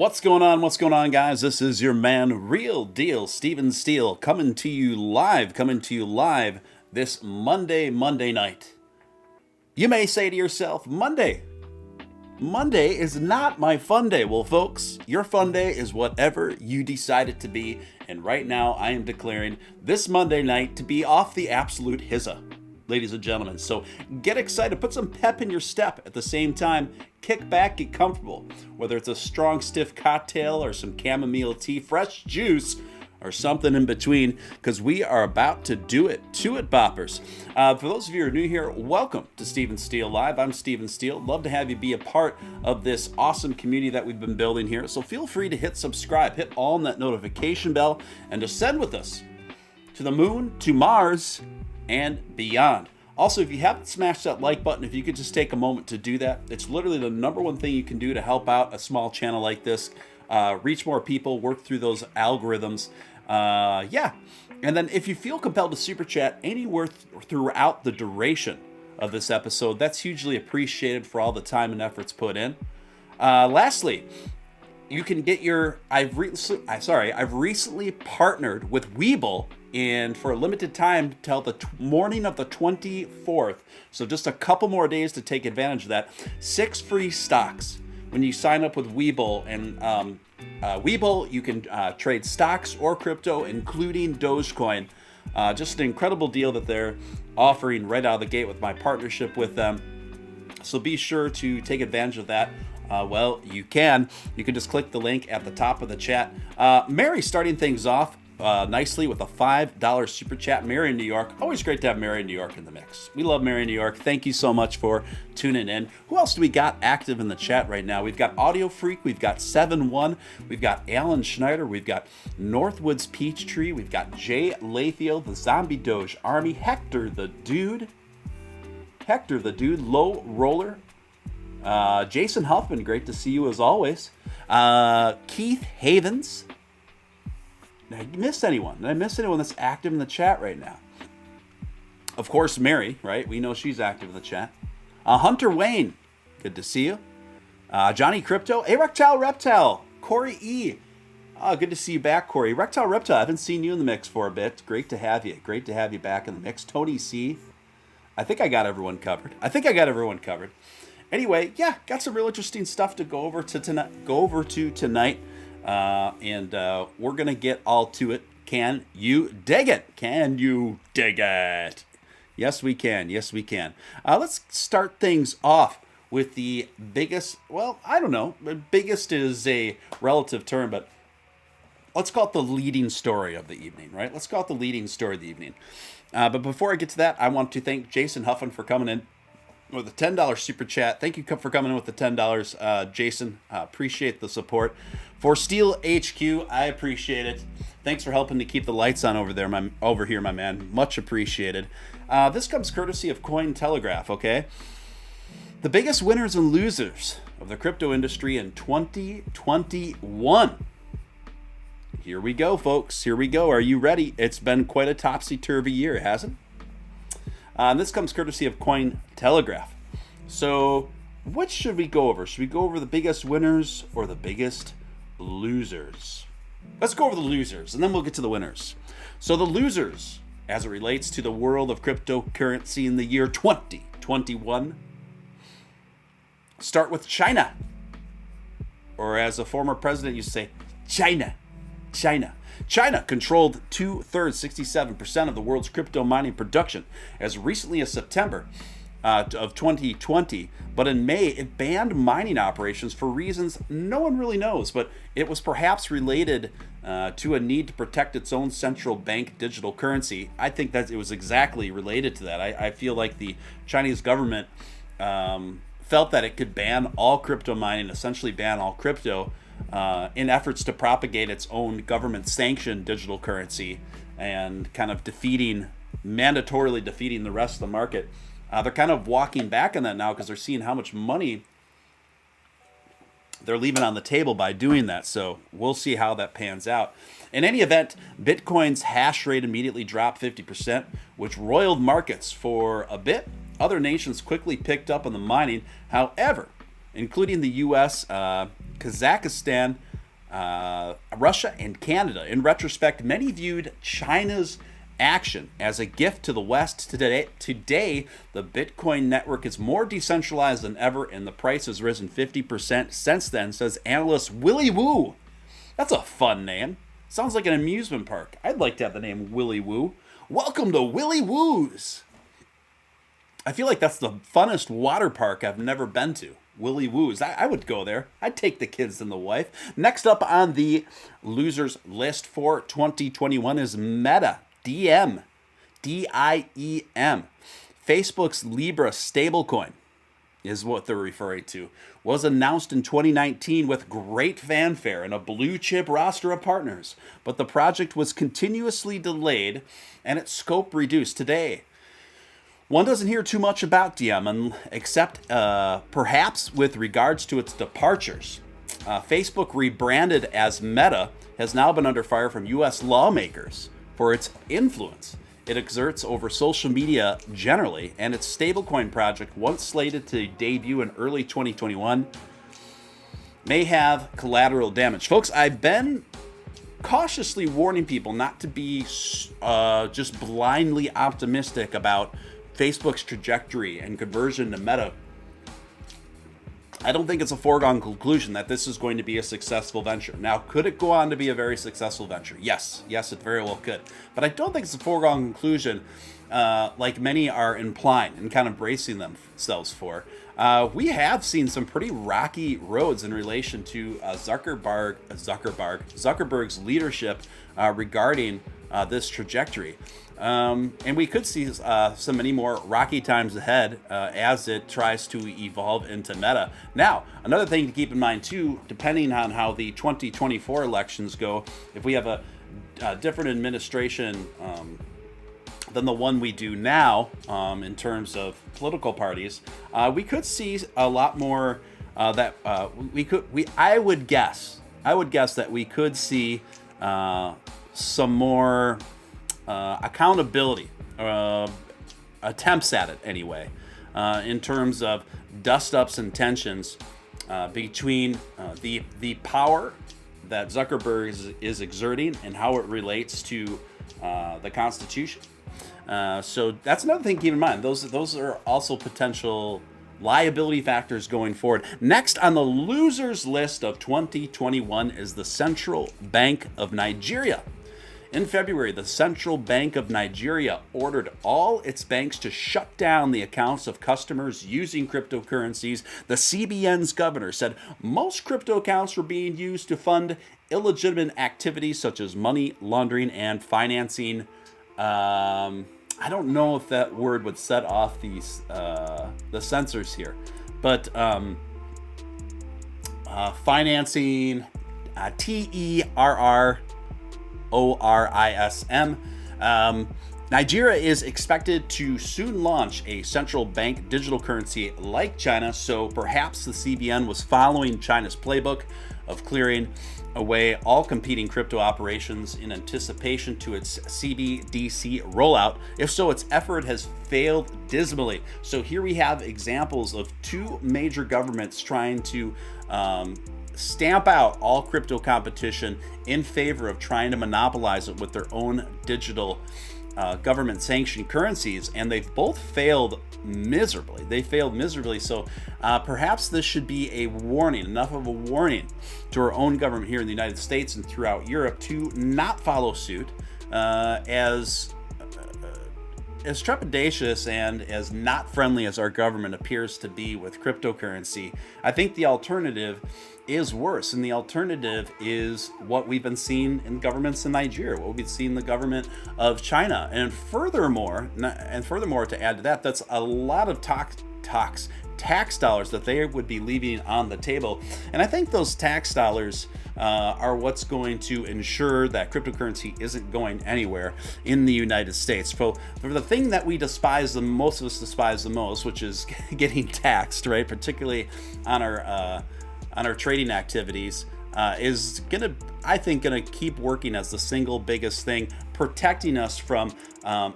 What's going on? What's going on, guys? This is your man, Real Deal, Steven Steele, coming to you live this Monday night. You may say to yourself, Monday is not my fun day. Well, folks, your fun day is whatever you decide it to be. And right now, I am declaring this Monday night to be off the absolute hizza, ladies and gentlemen. So get excited, put some pep in your step. At the same time, kick back, get comfortable. Whether it's a strong, stiff cocktail or some chamomile tea, fresh juice, or something in between, because we are about to do it. To it, boppers. For those of you who are new here, welcome to Steven Steele Live. I'm Steven Steele. Love to have you be a part of this awesome community that we've been building here. So feel free to hit subscribe, hit all on that notification bell, and descend with us to the moon, to Mars, and beyond. Also, if you haven't smashed that like button, if you could just take a moment to do that, it's literally the number one thing you can do to help out a small channel like this, reach more people, work through those algorithms. Yeah. And then if you feel compelled to super chat anywhere throughout the duration of this episode, that's hugely appreciated for all the time and efforts put in. Lastly, you can get your, I've recently partnered with WEBULL, and for a limited time till the morning of the 24th, so just a couple more days to take advantage of that, 6 free stocks when you sign up with WEBULL. And WEBULL, you can trade stocks or crypto, including Dogecoin. Just an incredible deal that they're offering right out of the gate with my partnership with them. So be sure to take advantage of that. Well, you can just click the link at the top of the chat. Mary starting things off nicely with a $5 super chat. Mary in New York. Always great to have Mary in New York in the mix. We love Mary in New York. Thank you so much for tuning in. Who else do we got active in the chat right now? We've got Audio Freak. We've got 7-1. We've got Alan Schneider. We've got Northwoods Peachtree. We've got Jay Lathiel, the Zombie Doge Army. Hector the Dude, Low Roller. Jason Huffman, great to see you as always. Keith Havens. Did I miss anyone? Did I miss anyone that's active in the chat right now? Of course, Mary, right? We know she's active in the chat. Hunter Wayne, good to see you. Johnny Crypto, Erectile Reptile, Corey E. Good to see you back, Corey. Erectile Reptile, I haven't seen you in the mix for a bit. Great to have you. Great to have you back in the mix. Tony C. I think I got everyone covered. Anyway, yeah, got some real interesting stuff to go over to tonight. And we're going to get all to it. Can you dig it? Yes, we can. Let's start things off with the biggest, well, I don't know. Biggest is a relative term, but let's call it the leading story of the evening, right? But before I get to that, I want to thank Jason Huffman for coming in with a $10 super chat. Thank you for coming in with the $10, Jason. Appreciate the support. For Steele HQ, I appreciate it. Thanks for helping to keep the lights on over here, my man. Much appreciated. This comes courtesy of Cointelegraph, okay? The biggest winners and losers of the crypto industry in 2021. Here we go, folks. Here we go. Are you ready? It's been quite a topsy-turvy year, hasn't it? And this comes courtesy of Cointelegraph. So, which should we go over? Should we go over the biggest winners or the biggest losers? Let's go over the losers, and then we'll get to the winners. So the losers, as it relates to the world of cryptocurrency in the year 2021, start with China. Or as a former president used to say, China. China controlled 2/3, 67% of the world's crypto mining production as recently as September of 2020. But in May, it banned mining operations for reasons no one really knows. But it was perhaps related to a need to protect its own central bank digital currency. I think that it was exactly related to that. I feel like the Chinese government felt that it could ban all crypto mining, essentially ban all crypto, in efforts to propagate its own government-sanctioned digital currency and kind of mandatorily defeating the rest of the market. They're kind of walking back on that now because they're seeing how much money they're leaving on the table by doing that. So we'll see how that pans out. In any event, Bitcoin's hash rate immediately dropped 50%, which roiled markets for a bit. Other nations quickly picked up on the mining. However, including the U.S., Kazakhstan, Russia and Canada. In retrospect, many viewed China's action as a gift to the West. Today, the Bitcoin network is more decentralized than ever, and the price has risen 50% since then, says analyst Willy Woo. That's a fun name. Sounds like an amusement park. I'd like to have the name Willy Woo. Welcome to Willy Woo's. I feel like that's the funnest water park I've never been to. Willy Woo's. I would go there. I'd take the kids and the wife. Next up on the losers list for 2021 is Meta. DIEM. Facebook's Libra stablecoin is what they're referring to. Was announced in 2019 with great fanfare and a blue chip roster of partners. But the project was continuously delayed and its scope reduced. Today, one doesn't hear too much about DIEM, except perhaps with regards to its departures. Facebook, rebranded as Meta, has now been under fire from U.S. lawmakers for its influence it exerts over social media generally, and its stablecoin project, once slated to debut in early 2021, may have collateral damage. Folks, I've been cautiously warning people not to be just blindly optimistic about Facebook's trajectory and conversion to Meta. I don't think it's a foregone conclusion that this is going to be a successful venture. Now, could it go on to be a very successful venture? Yes, it very well could. But I don't think it's a foregone conclusion like many are implying and kind of bracing themselves for. We have seen some pretty rocky roads in relation to Zuckerberg's leadership regarding this trajectory. And we could see some many more rocky times ahead as it tries to evolve into Meta. Now, another thing to keep in mind too, depending on how the 2024 elections go, if we have a different administration than the one we do now in terms of political parties, we could see a lot more I would guess that we could see some more accountability, attempts at it anyway, in terms of dust-ups and tensions between the power that Zuckerberg is exerting and how it relates to the Constitution. So that's another thing to keep in mind. Those are also potential liability factors going forward. Next on the losers list of 2021 is the Central Bank of Nigeria. In February, the Central Bank of Nigeria ordered all its banks to shut down the accounts of customers using cryptocurrencies. The CBN's governor said most crypto accounts were being used to fund illegitimate activities such as money laundering and financing. I don't know if that word would set off these the censors here, but financing, TERRORISM. Nigeria is expected to soon launch a central bank digital currency like China, so perhaps the CBN was following China's playbook of clearing away all competing crypto operations in anticipation to its CBDC rollout. If so, its effort has failed dismally. So here we have examples of two major governments trying to stamp out all crypto competition in favor of trying to monopolize it with their own digital government sanctioned currencies, and they've both failed miserably. So perhaps this should be a warning, enough of a warning to our own government here in the United States and throughout Europe to not follow suit, as trepidatious and as not friendly as our government appears to be with cryptocurrency. I think the alternative is worse, and the alternative is what we've been seeing in governments in Nigeria, what we've been seeing in the government of China, and furthermore, to add to that, that's a lot of tax dollars that they would be leaving on the table, and I think those tax dollars are what's going to ensure that cryptocurrency isn't going anywhere in the United States. For the thing that we despise the most, which is getting taxed, right? Particularly on our trading activities, is gonna keep working as the single biggest thing, protecting us from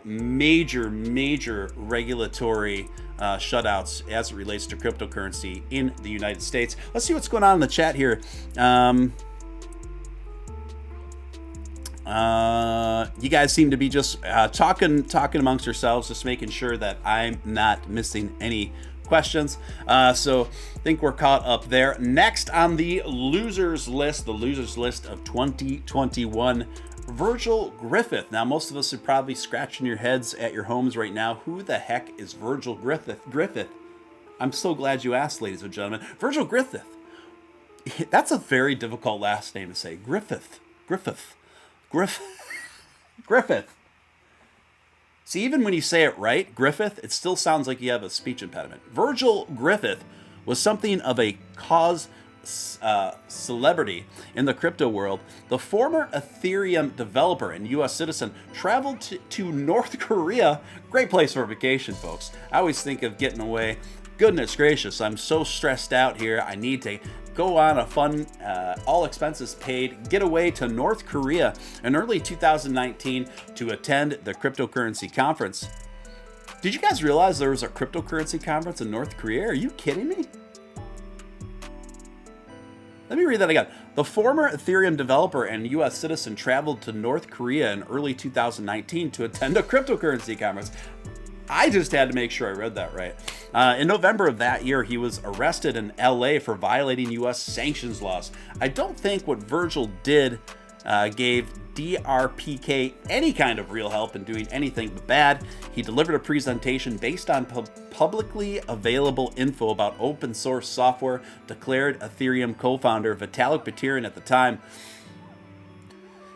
major regulatory shutouts as it relates to cryptocurrency in the United States. Let's see what's going on in the chat here. You guys seem to be just talking amongst yourselves, just making sure that I'm not missing any questions. So I think we're caught up there. Next on the losers list of 2021, Virgil Griffith. Now, most of us are probably scratching your heads at your homes right now. Who the heck is Virgil Griffith? I'm so glad you asked, ladies and gentlemen. Virgil Griffith. That's a very difficult last name to say. Griffith. See, even when you say it right, Griffith, it still sounds like you have a speech impediment. Virgil Griffith was something of a celebrity in the crypto world. The former Ethereum developer and U.S. citizen traveled to North Korea. Great place for vacation, folks. I always think of getting away. Goodness gracious, I'm so stressed out here. I need to go on a fun, all expenses paid getaway to North Korea in early 2019 to attend the cryptocurrency conference. Did you guys realize there was a cryptocurrency conference in North Korea? Are you kidding me? Let me read that again. The former Ethereum developer and U.S. citizen traveled to North Korea in early 2019 to attend a cryptocurrency conference. I just had to make sure I read that right. In November of that year, he was arrested in LA for violating U.S. sanctions laws. I don't think what Virgil did gave DRPK any kind of real help in doing anything but bad. He delivered a presentation based on publicly available info about open source software, declared Ethereum co-founder Vitalik Buterin at the time.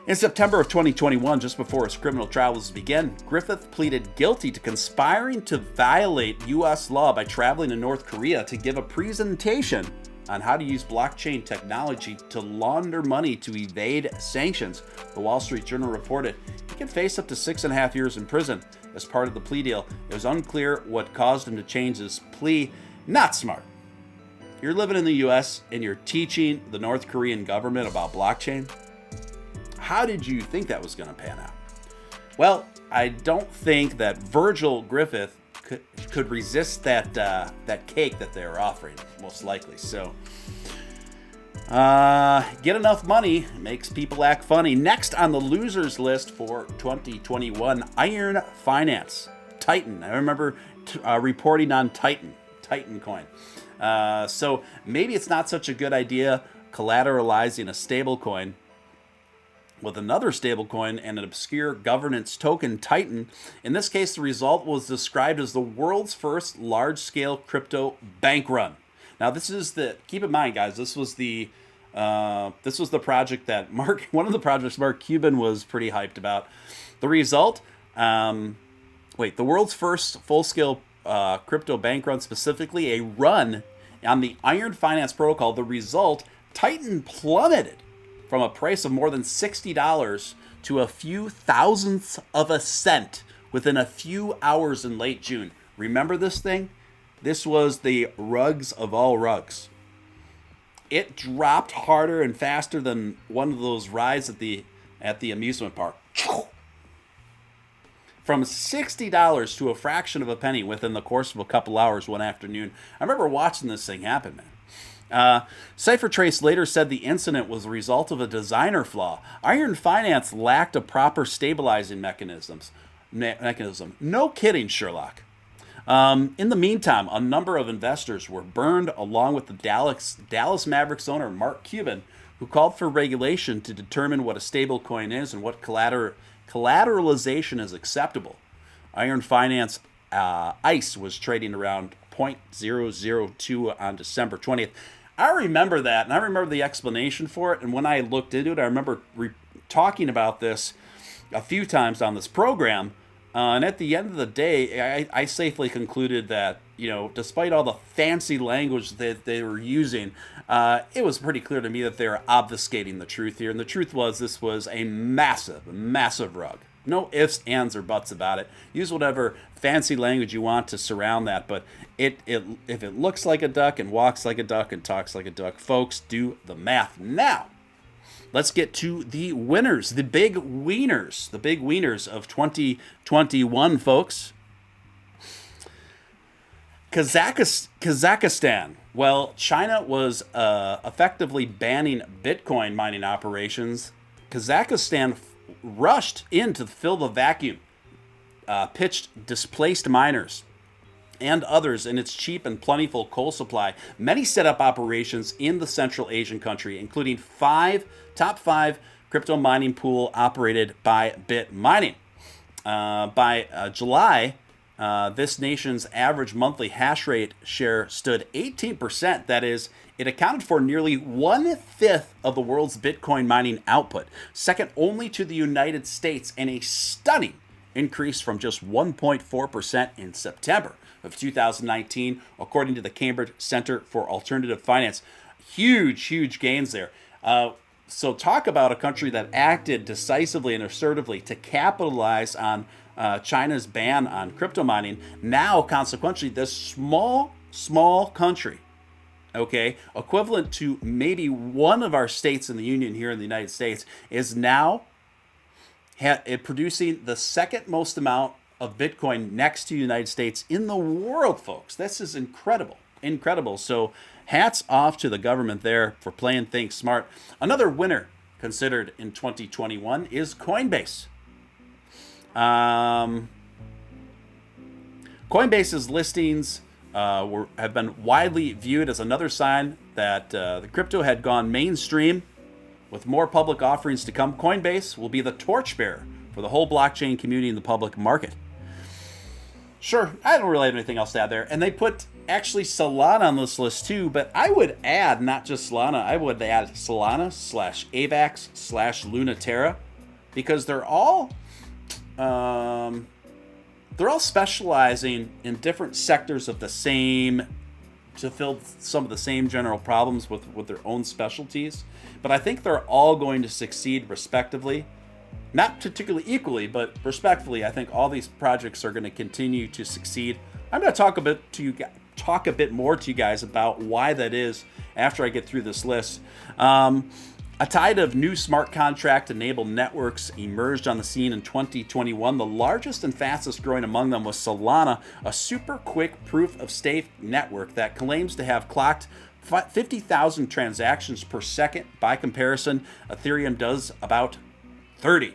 In September of 2021, just before his criminal trials began, Griffith pleaded guilty to conspiring to violate U.S. law by traveling to North Korea to give a presentation on how to use blockchain technology to launder money to evade sanctions. The Wall Street Journal reported he could face up to 6.5 years in prison as part of the plea deal. It was unclear what caused him to change his plea. Not smart. You're living in the U.S. and you're teaching the North Korean government about blockchain. How did you think that was going to pan out? Well, I don't think that Virgil Griffith could resist that cake that they were offering, most likely. So, get enough money makes people act funny. Next on the losers list for 2021, Iron Finance, Titan. I remember reporting on Titan coin. So maybe it's not such a good idea collateralizing a stable coin with another stablecoin and an obscure governance token, Titan. In this case, the result was described as the world's first large-scale crypto bank run. Now, keep in mind, guys, this was the project that one of the projects Mark Cuban was pretty hyped about. The result, the world's first full-scale crypto bank run, specifically a run on the Iron Finance protocol. The result, Titan plummeted from a price of more than $60 to a few thousandths of a cent within a few hours in late June. Remember this thing? This was the rugs of all rugs. It dropped harder and faster than one of those rides at the amusement park. From $60 to a fraction of a penny within the course of a couple hours one afternoon. I remember watching this thing happen, man. CipherTrace later said the incident was the result of a designer flaw. Iron Finance lacked a proper stabilizing mechanism. No kidding, Sherlock. In the meantime, a number of investors were burned, along with the Dallas Mavericks owner Mark Cuban, who called for regulation to determine what a stablecoin is and what collateralization is acceptable. Iron Finance ICE was trading around 0.002 on December 20th. I remember that, and I remember the explanation for it. And when I looked into it, I remember talking about this a few times on this program. And at the end of the day, I safely concluded that, despite all the fancy language that they were using, it was pretty clear to me that they were obfuscating the truth here. And the truth was, this was a massive, massive rug. No ifs, ands, or buts about it. Use whatever fancy language you want to surround that. But if it looks like a duck and walks like a duck and talks like a duck, folks, do the math. Now, let's get to the winners, the big wieners of 2021, folks. Kazakhstan. Well, China was effectively banning Bitcoin mining operations. Kazakhstan rushed in to fill the vacuum, pitched displaced miners and others in its cheap and plentiful coal supply. Many set up operations in the Central Asian country, including top five crypto mining pool operated by Bit Mining. By July, this nation's average monthly hash rate share stood 18%. That is, it accounted for nearly 1/5 of the world's Bitcoin mining output, second only to the United States, and a stunning increase from just 1.4% in September of 2019, according to the Cambridge Center for Alternative Finance. Huge gains there. So talk about a country that acted decisively and assertively to capitalize on China's ban on crypto mining. Now, consequently, this small country, okay, equivalent to maybe one of our states in the union here in the United States, is now producing the second most amount of Bitcoin next to the United States in the world, folks. This is incredible. So hats off to the government there for playing things smart. Another winner considered in 2021 is Coinbase. Coinbase's listings have been widely viewed as another sign that the crypto had gone mainstream. With more public offerings to come, Coinbase will be the torchbearer for the whole blockchain community in the public market. Sure, I don't really have anything else to add there. And they put actually Solana on this list too, but I would add not just Solana, I would add Solana /AVAX /Lunaterra, because they're all specializing in different sectors of the same, to fill some of the same general problems with their own specialties. But I think they're all going to succeed respectively. Not particularly equally, but respectfully. I think all these projects are going to continue to succeed. I'm going to talk a bit more to you guys about why that is after I get through this list. A tide of new smart contract-enabled networks emerged on the scene in 2021. The largest and fastest growing among them was Solana, a super quick proof-of-stake network that claims to have clocked 50,000 transactions per second. By comparison, Ethereum does about 30.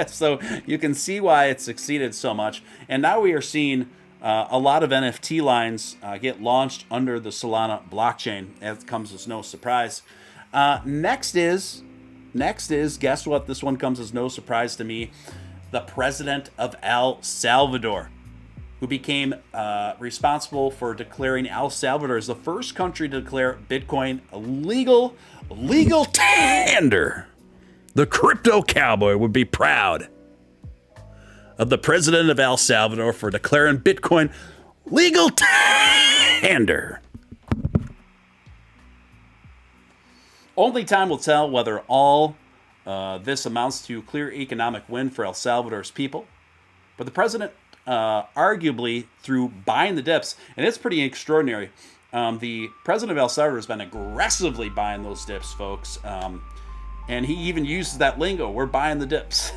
So you can see why it succeeded so much. And now we are seeing a lot of NFT lines get launched under the Solana blockchain. That comes as no surprise. Next is, guess what? This one comes as no surprise to me. The president of El Salvador, who became responsible for declaring El Salvador as the first country to declare Bitcoin a legal tender. The crypto cowboy would be proud of the president of El Salvador for declaring Bitcoin legal tender. Only time will tell whether all this amounts to clear economic win for El Salvador's people. But the president, arguably through buying the dips, and it's pretty extraordinary. The president of El Salvador has been aggressively buying those dips, folks. And he even uses that lingo, we're buying the dips.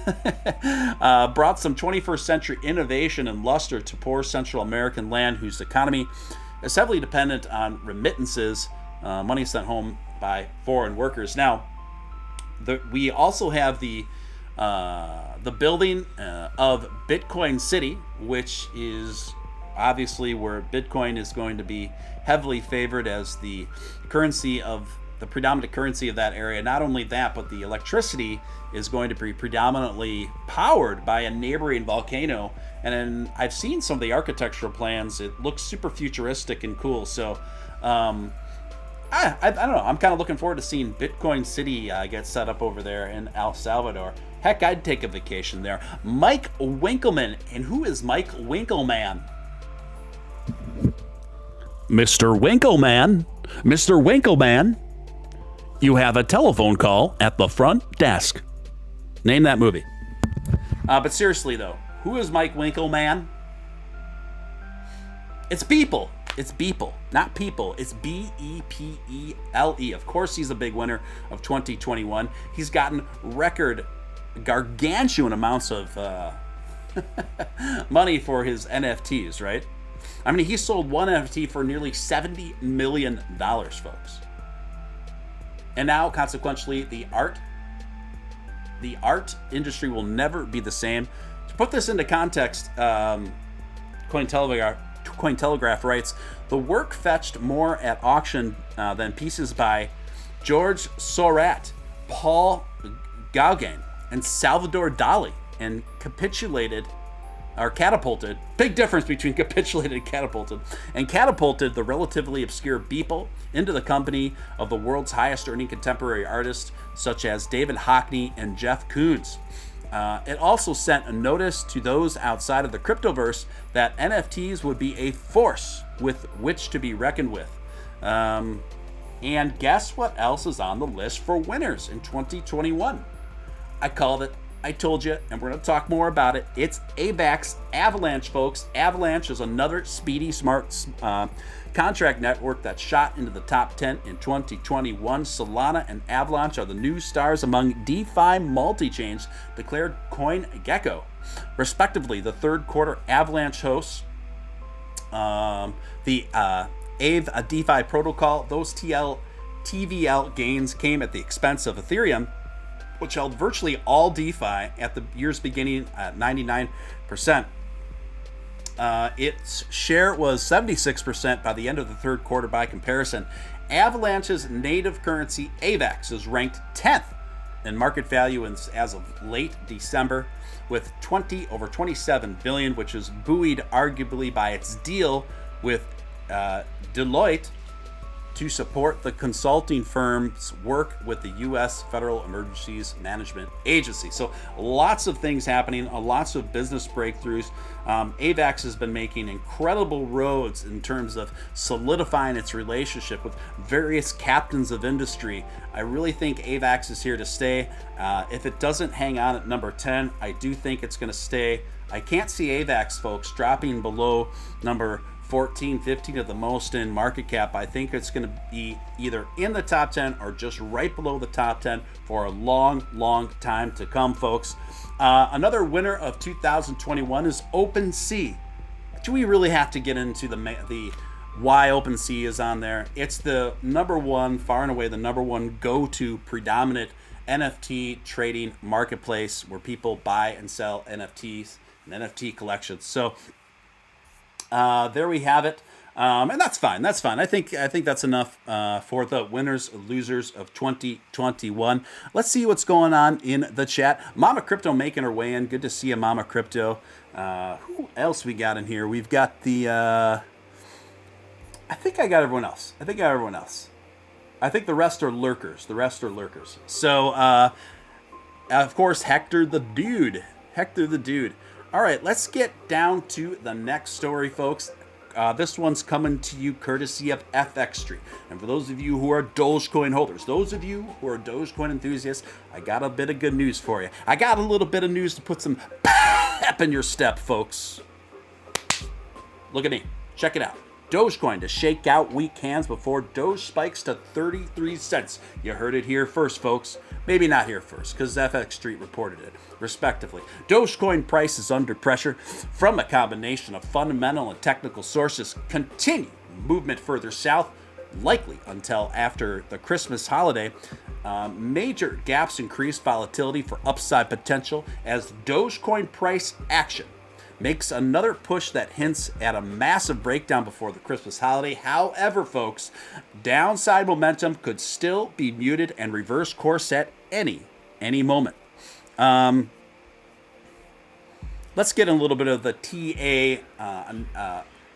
Brought some 21st century innovation and luster to poor Central American land, whose economy is heavily dependent on remittances, money sent home by foreign workers. Now, we also have the building of Bitcoin City, which is obviously where Bitcoin is going to be heavily favored as the predominant currency of that area. Not only that, but the electricity is going to be predominantly powered by a neighboring volcano. And then I've seen some of the architectural plans. It looks super futuristic and cool. So I don't know. I'm kind of looking forward to seeing Bitcoin City get set up over there in El Salvador. Heck, I'd take a vacation there. Mike Winkleman. And who is Mike Winkleman? Mr. Winkleman. Mr. Winkleman. You have a telephone call at the front desk. Name that movie. But seriously, though, who is Mike Winkleman? It's Beeple. It's Beeple, not people. It's Beeple. Of course, he's a big winner of 2021. He's gotten gargantuan amounts of money for his NFTs, right? I mean, he sold one NFT for nearly $70 million, folks. And now, consequently, the art the art industry will never be the same. To put this into context, Cointelegraph writes, the work fetched more at auction than pieces by George Seurat, Paul Gauguin, and Salvador Dali, and catapulted, big difference between capitulated and catapulted the relatively obscure Beeple into the company of the world's highest earning contemporary artists such as David Hockney and Jeff Koons. It also sent a notice to those outside of the cryptoverse that NFTs would be a force with which to be reckoned with. And guess what else is on the list for winners in 2021? I called it. I told you, and we're going to talk more about it. It's AVAX Avalanche, folks. Avalanche is another speedy, smart contract network that shot into the top 10 in 2021. Solana and Avalanche are the new stars among DeFi multi-chains, declared CoinGecko. Respectively, the third quarter Avalanche hosts the AVE DeFi protocol. Those TVL gains came at the expense of Ethereum, which held virtually all DeFi at the year's beginning at 99%. Its share was 76% by the end of the third quarter. By comparison, Avalanche's native currency, AVAX, is ranked 10th in market value as of late December, with over 27 billion, which is buoyed arguably by its deal with Deloitte to support the consulting firm's work with the U.S. Federal Emergencies Management Agency. So lots of things happening, lots of business breakthroughs. AVAX has been making incredible roads in terms of solidifying its relationship with various captains of industry. I really think AVAX is here to stay. If it doesn't hang on at number 10, I do think it's going to stay. I can't see AVAX, folks, dropping below number 14, 15 at the most in market cap. I think it's going to be either in the top 10 or just right below the top 10 for a long, long time to come, folks. Another winner of 2021 is OpenSea. Do we really have to get into the why OpenSea is on there? It's the number one, far and away the number one go-to predominant NFT trading marketplace where people buy and sell NFTs and NFT collections. So there we have it, and that's fine. That's fine. I think that's enough for the winners, losers of 2021. Let's see what's going on in the chat. Mama Crypto making her way in. Good to see you, Mama Crypto. Who else we got in here? We've got the. I think I got everyone else. I think the rest are lurkers. So, of course, Hector the dude. All right, let's get down to the next story, folks. This one's coming to you courtesy of FX Street. And for those of you who are Dogecoin holders, those of you who are Dogecoin enthusiasts, I got a bit of good news for you. I got a little bit of news to put some pep in your step, folks. Look at me. Check it out. Dogecoin to shake out weak hands before Doge spikes to 33 cents. You heard it here first, folks. Maybe not here first, because FX Street reported it, respectively. Dogecoin price is under pressure from a combination of fundamental and technical sources. Continue movement further south, likely until after the Christmas holiday. Major gaps increase volatility for upside potential as Dogecoin price action makes another push that hints at a massive breakdown before the Christmas holiday. However, folks, downside momentum could still be muted and reverse course at any moment. Let's get a little bit of the TA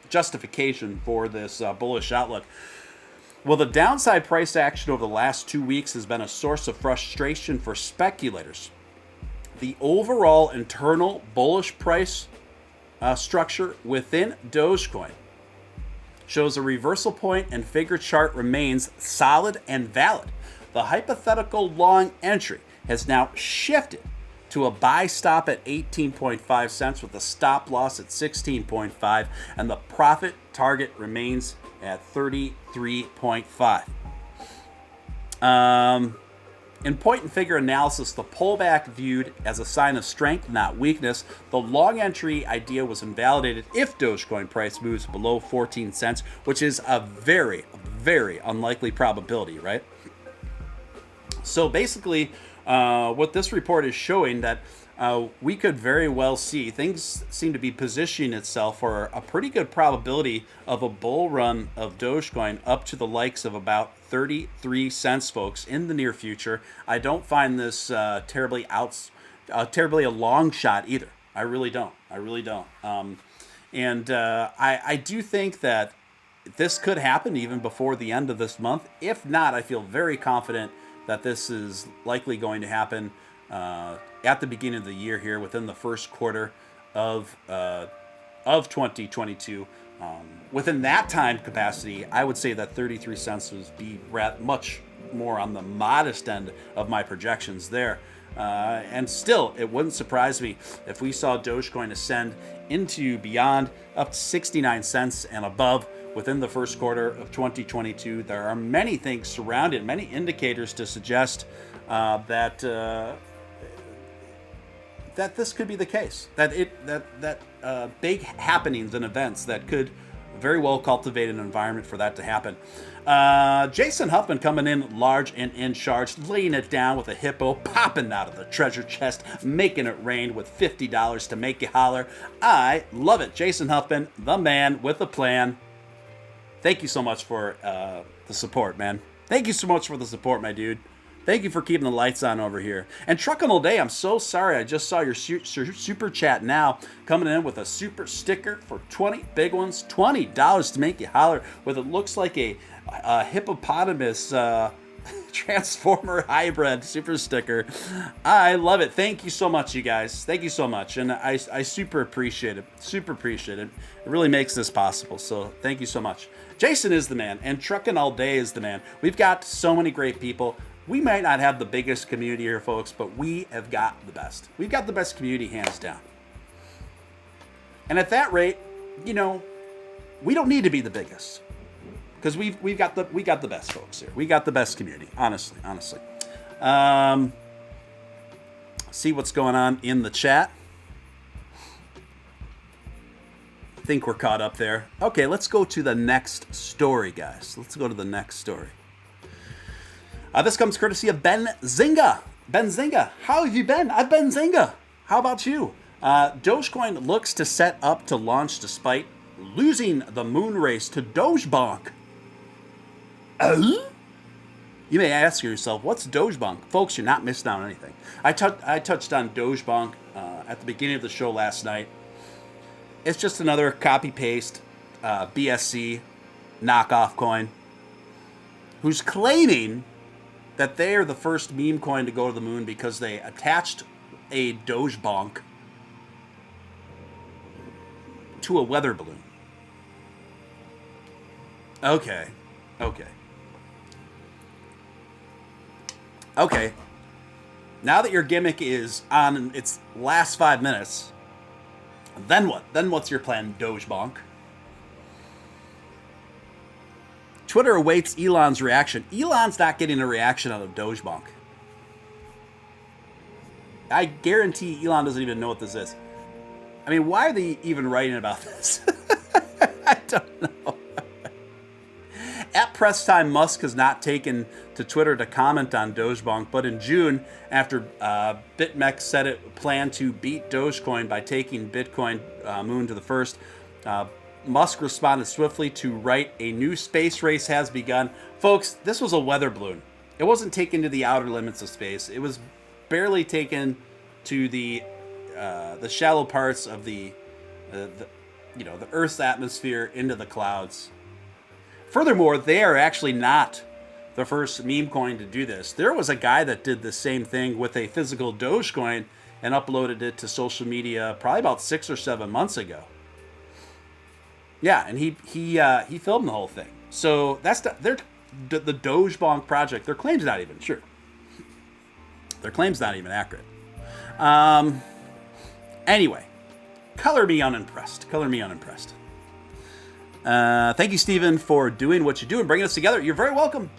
justification for this bullish outlook. Well, the downside price action over the last 2 weeks has been a source of frustration for speculators. The overall internal bullish price structure within Dogecoin shows a reversal point and figure chart remains solid and valid. The hypothetical long entry has now shifted to a buy stop at 18.5 cents with a stop loss at 16.5, and the profit target remains at 33.5. In point and figure analysis, the pullback viewed as a sign of strength, not weakness. The long entry idea was invalidated if Dogecoin price moves below 14 cents, which is a very, very unlikely probability, right? So basically, what this report is showing that we could very well see things seem to be positioning itself for a pretty good probability of a bull run of Dogecoin up to the likes of about 33 cents, folks, in the near future. I don't find this terribly a long shot either. I really don't. I do think that this could happen even before the end of this month. If not, I feel very confident that this is likely going to happen at the beginning of the year here, within the first quarter of 2022. Within that time capacity, I would say that 33 cents would be much more on the modest end of my projections there. And still, it wouldn't surprise me if we saw Dogecoin ascend into beyond up to 69 cents and above within the first quarter of 2022. There are many things surrounding, many indicators to suggest that this could be the case. That big happenings and events that could very well cultivate an environment for that to happen. Jason Huffman coming in large and in charge, laying it down with a hippo, popping out of the treasure chest, making it rain with $50 to make you holler. I love it. Jason Huffman, the man with a plan. Thank you so much for the support, man. Thank you so much for the support, my dude. Thank you for keeping the lights on over here. And Truckin' All Day, I'm so sorry. I just saw your super chat now coming in with a super sticker for 20 big ones, $20 to make you holler, with it looks like a hippopotamus transformer hybrid super sticker. I love it. Thank you so much, you guys. Thank you so much. And I super appreciate it. Super appreciate it. It really makes this possible. So thank you so much. Jason is the man, and Truckin' All Day is the man. We've got so many great people. We might not have the biggest community here, folks, but we have got the best. We've got the best community, hands down. And at that rate, you know, we don't need to be the biggest, because we got the best folks here. We got the best community, honestly. See what's going on in the chat. I think we're caught up there. Okay, let's go to the next story, guys. Let's go to the next story. This comes courtesy of Ben Zinga. Ben Zinga, how have you been? I've been Zinga. How about you? Dogecoin looks to set up to launch despite losing the moon race to Dogebonk. You may ask yourself, what's Dogebonk? Folks, you're not missing out on anything. I touched on Dogebonk at the beginning of the show last night. It's just another copy-paste BSC knockoff coin who's claiming that they are the first meme coin to go to the moon because they attached a Dogebonk to a weather balloon. Okay. Now that your gimmick is on its last 5 minutes, then what? Then what's your plan, Dogebonk? Twitter awaits Elon's reaction. Elon's not getting a reaction out of Dogebonk. I guarantee Elon doesn't even know what this is. I mean, why are they even writing about this? I don't know. At press time, Musk has not taken to Twitter to comment on Dogebonk, but in June, after BitMEX said it planned to beat Dogecoin by taking Bitcoin moon to the first, Musk responded swiftly to write, "A new space race has begun." Folks, this was a weather balloon. It wasn't taken to the outer limits of space. It was barely taken to the shallow parts of the Earth's atmosphere into the clouds. Furthermore, they are actually not the first meme coin to do this. There was a guy that did the same thing with a physical Dogecoin and uploaded it to social media probably about 6 or 7 months ago. Yeah, and he filmed the whole thing. So that's the Dogebonk project. Their claim's not even true. Their claim's not even accurate. Anyway, color me unimpressed. Thank you, Stephen, for doing what you do and bringing us together. You're very welcome.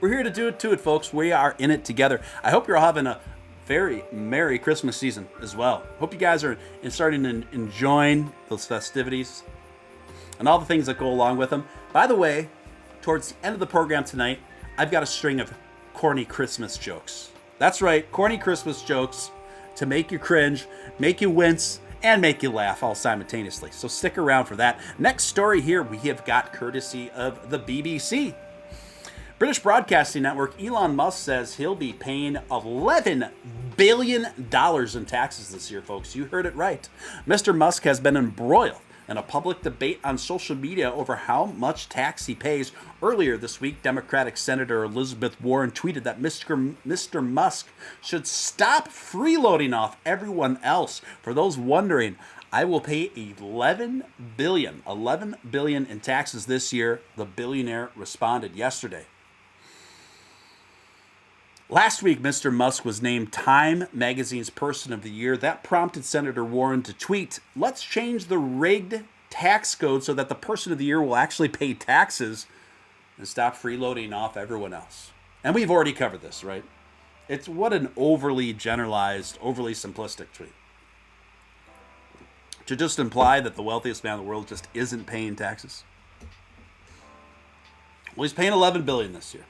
We're here to do it to it, folks. We are in it together. I hope you're all having a very Merry Christmas season as well. Hope you guys are starting to enjoying those festivities and all the things that go along with them. By the way, towards the end of the program tonight, I've got a string of corny Christmas jokes. That's right, corny Christmas jokes to make you cringe, make you wince, and make you laugh all simultaneously. So stick around for that. Next story here we have got courtesy of the BBC. British Broadcasting Network, Elon Musk says he'll be paying $11 billion in taxes this year, folks. You heard it right. Mr. Musk has been embroiled in a public debate on social media over how much tax he pays. Earlier this week, Democratic Senator Elizabeth Warren tweeted that Mr. Musk should stop freeloading off everyone else. For those wondering, I will pay $11 billion in taxes this year, the billionaire responded yesterday. Last week, Mr. Musk was named Time Magazine's Person of the Year. That prompted Senator Warren to tweet, "Let's change the rigged tax code so that the Person of the Year will actually pay taxes and stop freeloading off everyone else." And we've already covered this, right? It's what an overly generalized, overly simplistic tweet. To just imply that the wealthiest man in the world just isn't paying taxes. Well, he's paying $11 billion this year.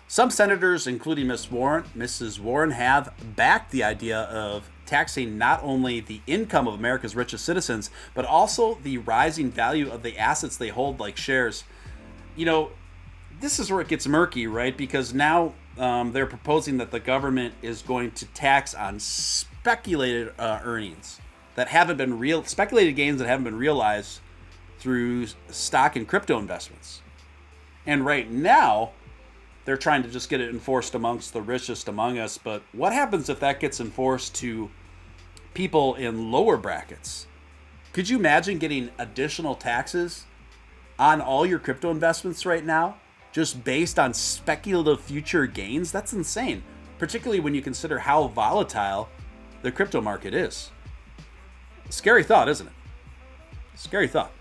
Some senators, including Mrs. Warren, have backed the idea of taxing not only the income of America's richest citizens, but also the rising value of the assets they hold, like shares. You know, this is where it gets murky, right? Because now they're proposing that the government is going to tax on speculated earnings that haven't been speculated gains that haven't been realized through stock and crypto investments. And right now, they're trying to just get it enforced amongst the richest among us. But what happens if that gets enforced to people in lower brackets? Could you imagine getting additional taxes on all your crypto investments right now, just based on speculative future gains? That's insane, particularly when you consider how volatile the crypto market is. Scary thought, isn't it? Scary thought.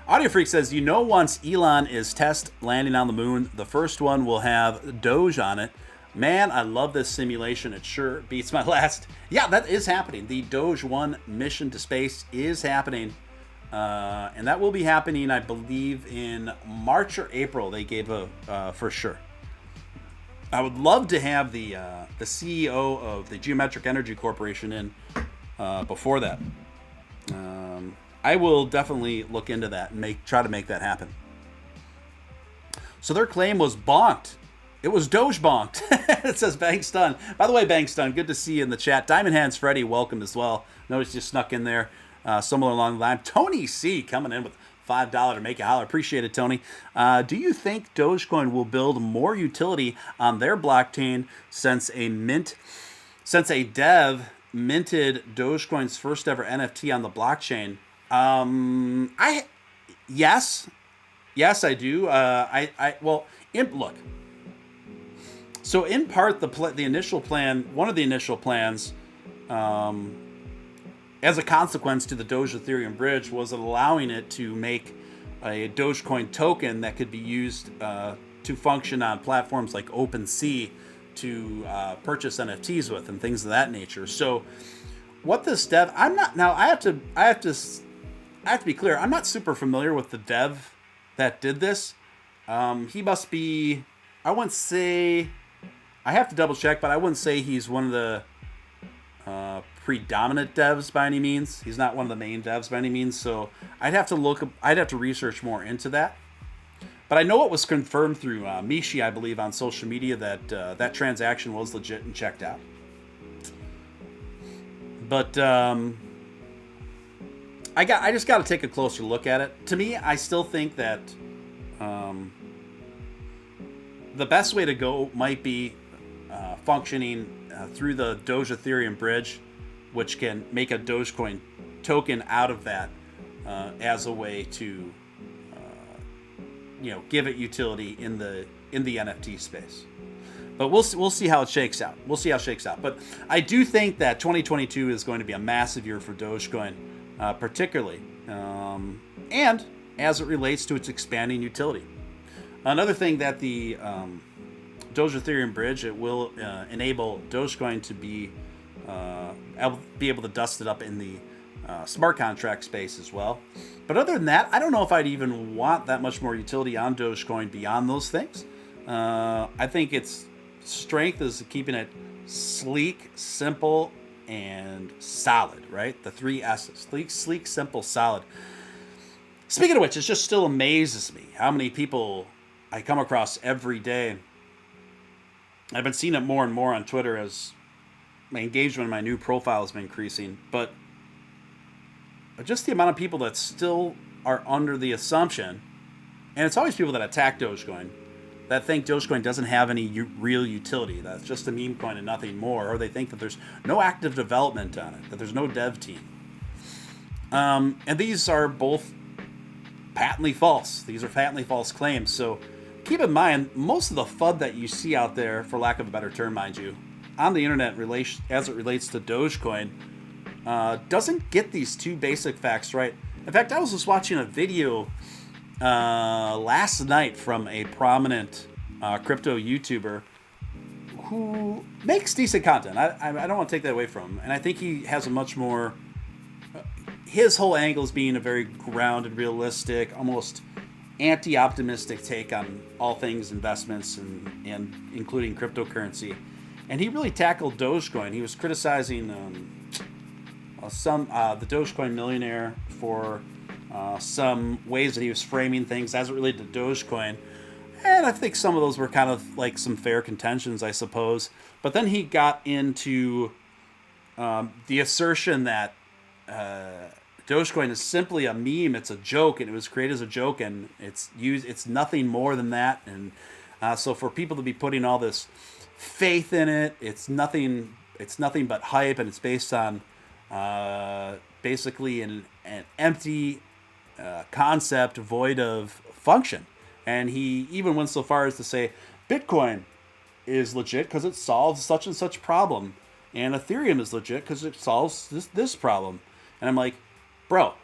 Audio Freak says, once Elon is test landing on the moon, the first one will have Doge on it. Man, I love this simulation. It sure beats my last. Yeah, that is happening. The Doge 1 mission to space is happening. And that will be happening, I believe, in March or April. They gave for sure. I would love to have the CEO of the Geometric Energy Corporation in before that. I will definitely look into that and try to make that happen. So their claim was bonked. It was Doge bonked. It says Banks Done. By the way, Banks Done, good to see you in the chat. Diamond Hands Freddy, welcome as well. Notice you snuck in there somewhere along the line. Tony C coming in with $5 to make you holler. Appreciate it, Tony. Do you think Dogecoin will build more utility on their blockchain since a dev minted Dogecoin's first ever NFT on the blockchain? Yes, I do. Look. So in part, the initial plan, one of the initial plans, as a consequence to the Doge Ethereum bridge, was allowing it to make a Dogecoin token that could be used to function on platforms like OpenSea to purchase NFTs with and things of that nature. So what this dev, I have to be clear. I'm not super familiar with the dev that did this. He must be, I wouldn't say, I have to double check, but I wouldn't say he's one of the predominant devs by any means. He's not one of the main devs by any means. So I'd have to research more into that. But I know it was confirmed through Mishi, I believe, on social media that that transaction was legit and checked out. But I just got to take a closer look at it. To me, I still think that the best way to go might be functioning through the Doge Ethereum bridge, which can make a Dogecoin token out of that as a way to give it utility in the NFT space. But we'll see how it shakes out. But I do think that 2022 is going to be a massive year for Dogecoin, particularly, and as it relates to its expanding utility. Another thing that the Doge Ethereum bridge, it will enable Dogecoin to be able to dust it up in the smart contract space as well. But other than that, I don't know if I'd even want that much more utility on Dogecoin beyond those things. I think its strength is keeping it sleek, simple, and solid, right? The three S's: sleek, simple, solid. Speaking of which, it just still amazes me how many people I come across every day. I've been seeing it more and more on Twitter as my engagement in my new profile has been increasing, but just the amount of people that still are under the assumption, and it's always people that attack Dogecoin, that think Dogecoin doesn't have any real utility, that's just a meme coin and nothing more, or they think that there's no active development on it, that there's no dev team. And these are both patently false. These are patently false claims. So keep in mind, most of the FUD that you see out there, for lack of a better term, mind you, on the internet as it relates to Dogecoin, doesn't get these two basic facts right. In fact, I was just watching a video last night from a prominent crypto YouTuber who makes decent content. I don't want to take that away from him. And I think he has a much more... his whole angle is being a very grounded, realistic, almost anti-optimistic take on all things investments and including cryptocurrency. And he really tackled Dogecoin. He was criticizing the Dogecoin millionaire for some ways that he was framing things as it related to Dogecoin. And I think some of those were kind of like some fair contentions, I suppose. But then he got into the assertion that Dogecoin is simply a meme. It's a joke, and it was created as a joke, and it's nothing more than that. And so for people to be putting all this faith in it, it's nothing but hype, and it's based on basically an empty concept void of function. And he even went so far as to say Bitcoin is legit because it solves such and such problem, and Ethereum is legit because it solves this problem. And I'm like, bro,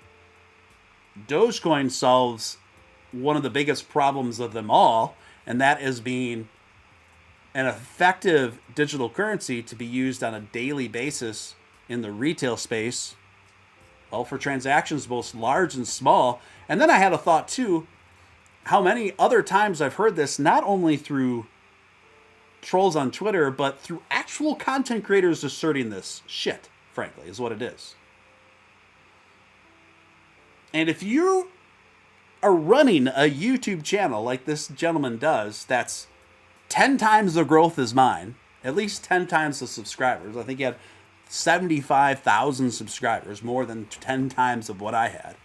Dogecoin solves one of the biggest problems of them all, and that is being an effective digital currency to be used on a daily basis in the retail space, well, for transactions both large and small. And then I had a thought too, how many other times I've heard this, not only through trolls on Twitter, but through actual content creators asserting this shit, frankly, is what it is. And if you are running a YouTube channel like this gentleman does, that's 10 times the growth as mine, at least 10 times the subscribers. I think he had 75,000 subscribers, more than 10 times of what I had.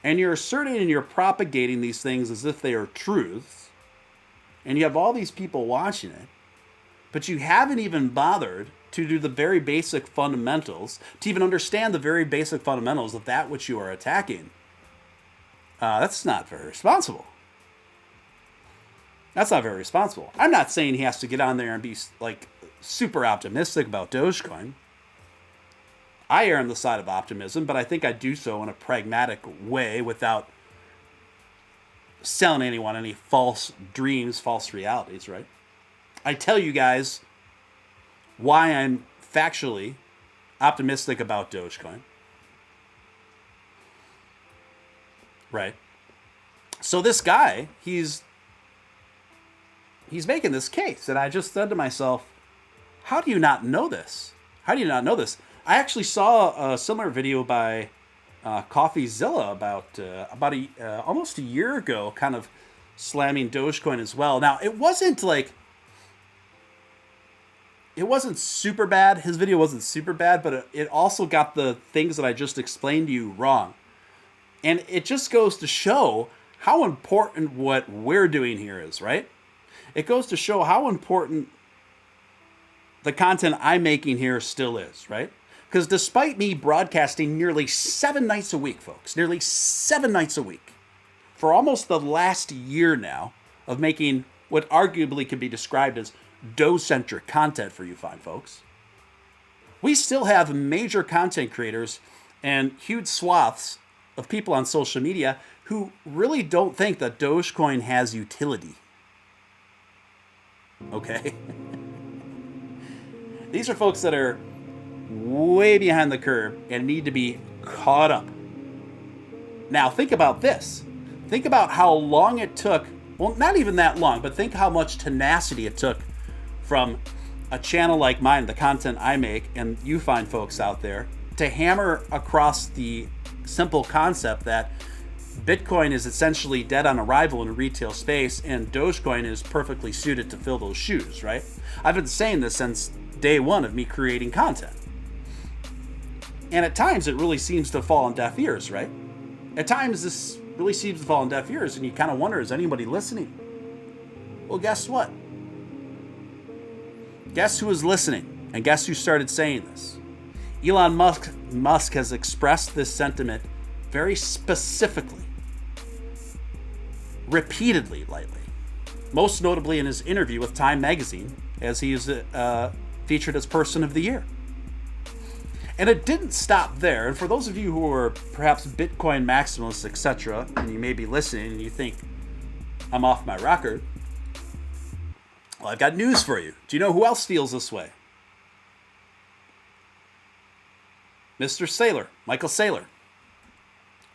And you're asserting and you're propagating these things as if they are truths, and you have all these people watching it, but you haven't even bothered to do the very basic fundamentals, to even understand the very basic fundamentals of that which you are attacking. That's not very responsible. That's not very responsible. I'm not saying he has to get on there and be like super optimistic about Dogecoin. I err on the side of optimism, but I think I do so in a pragmatic way without selling anyone any false dreams, false realities, right? I tell you guys why I'm factually optimistic about Dogecoin. Right? So this guy, he's making this case, and I just said to myself, how do you not know this? How do you not know this? I actually saw a similar video by CoffeeZilla about almost a year ago, kind of slamming Dogecoin as well. Now, it wasn't super bad. His video wasn't super bad, but it also got the things that I just explained to you wrong. And it just goes to show how important what we're doing here is, right? It goes to show how important the content I'm making here still is, right? Because despite me broadcasting nearly 7 nights a week, folks, nearly 7 nights a week, for almost the last year now of making what arguably could be described as Doge-centric content for you fine folks, we still have major content creators and huge swaths of people on social media who really don't think that Dogecoin has utility. Okay? These are folks that are way behind the curve and need to be caught up. Now, think about this. Think about how long it took. Well, not even that long, but think how much tenacity it took from a channel like mine, the content I make, and you find folks out there, to hammer across the simple concept that Bitcoin is essentially dead on arrival in a retail space, and Dogecoin is perfectly suited to fill those shoes, right? I've been saying this since day one of me creating content. And at times it really seems to fall on deaf ears, right? At times this really seems to fall on deaf ears, and you kind of wonder, is anybody listening? Well, guess what? Guess who is listening? And guess who started saying this? Elon Musk has expressed this sentiment very specifically, repeatedly lately, most notably in his interview with Time Magazine, as he is featured as Person of the Year. And it didn't stop there. And for those of you who are perhaps Bitcoin maximalists, etc., and you may be listening and you think, I'm off my rocker, well, I've got news for you. Do you know who else feels this way? Mr. Saylor, Michael Saylor,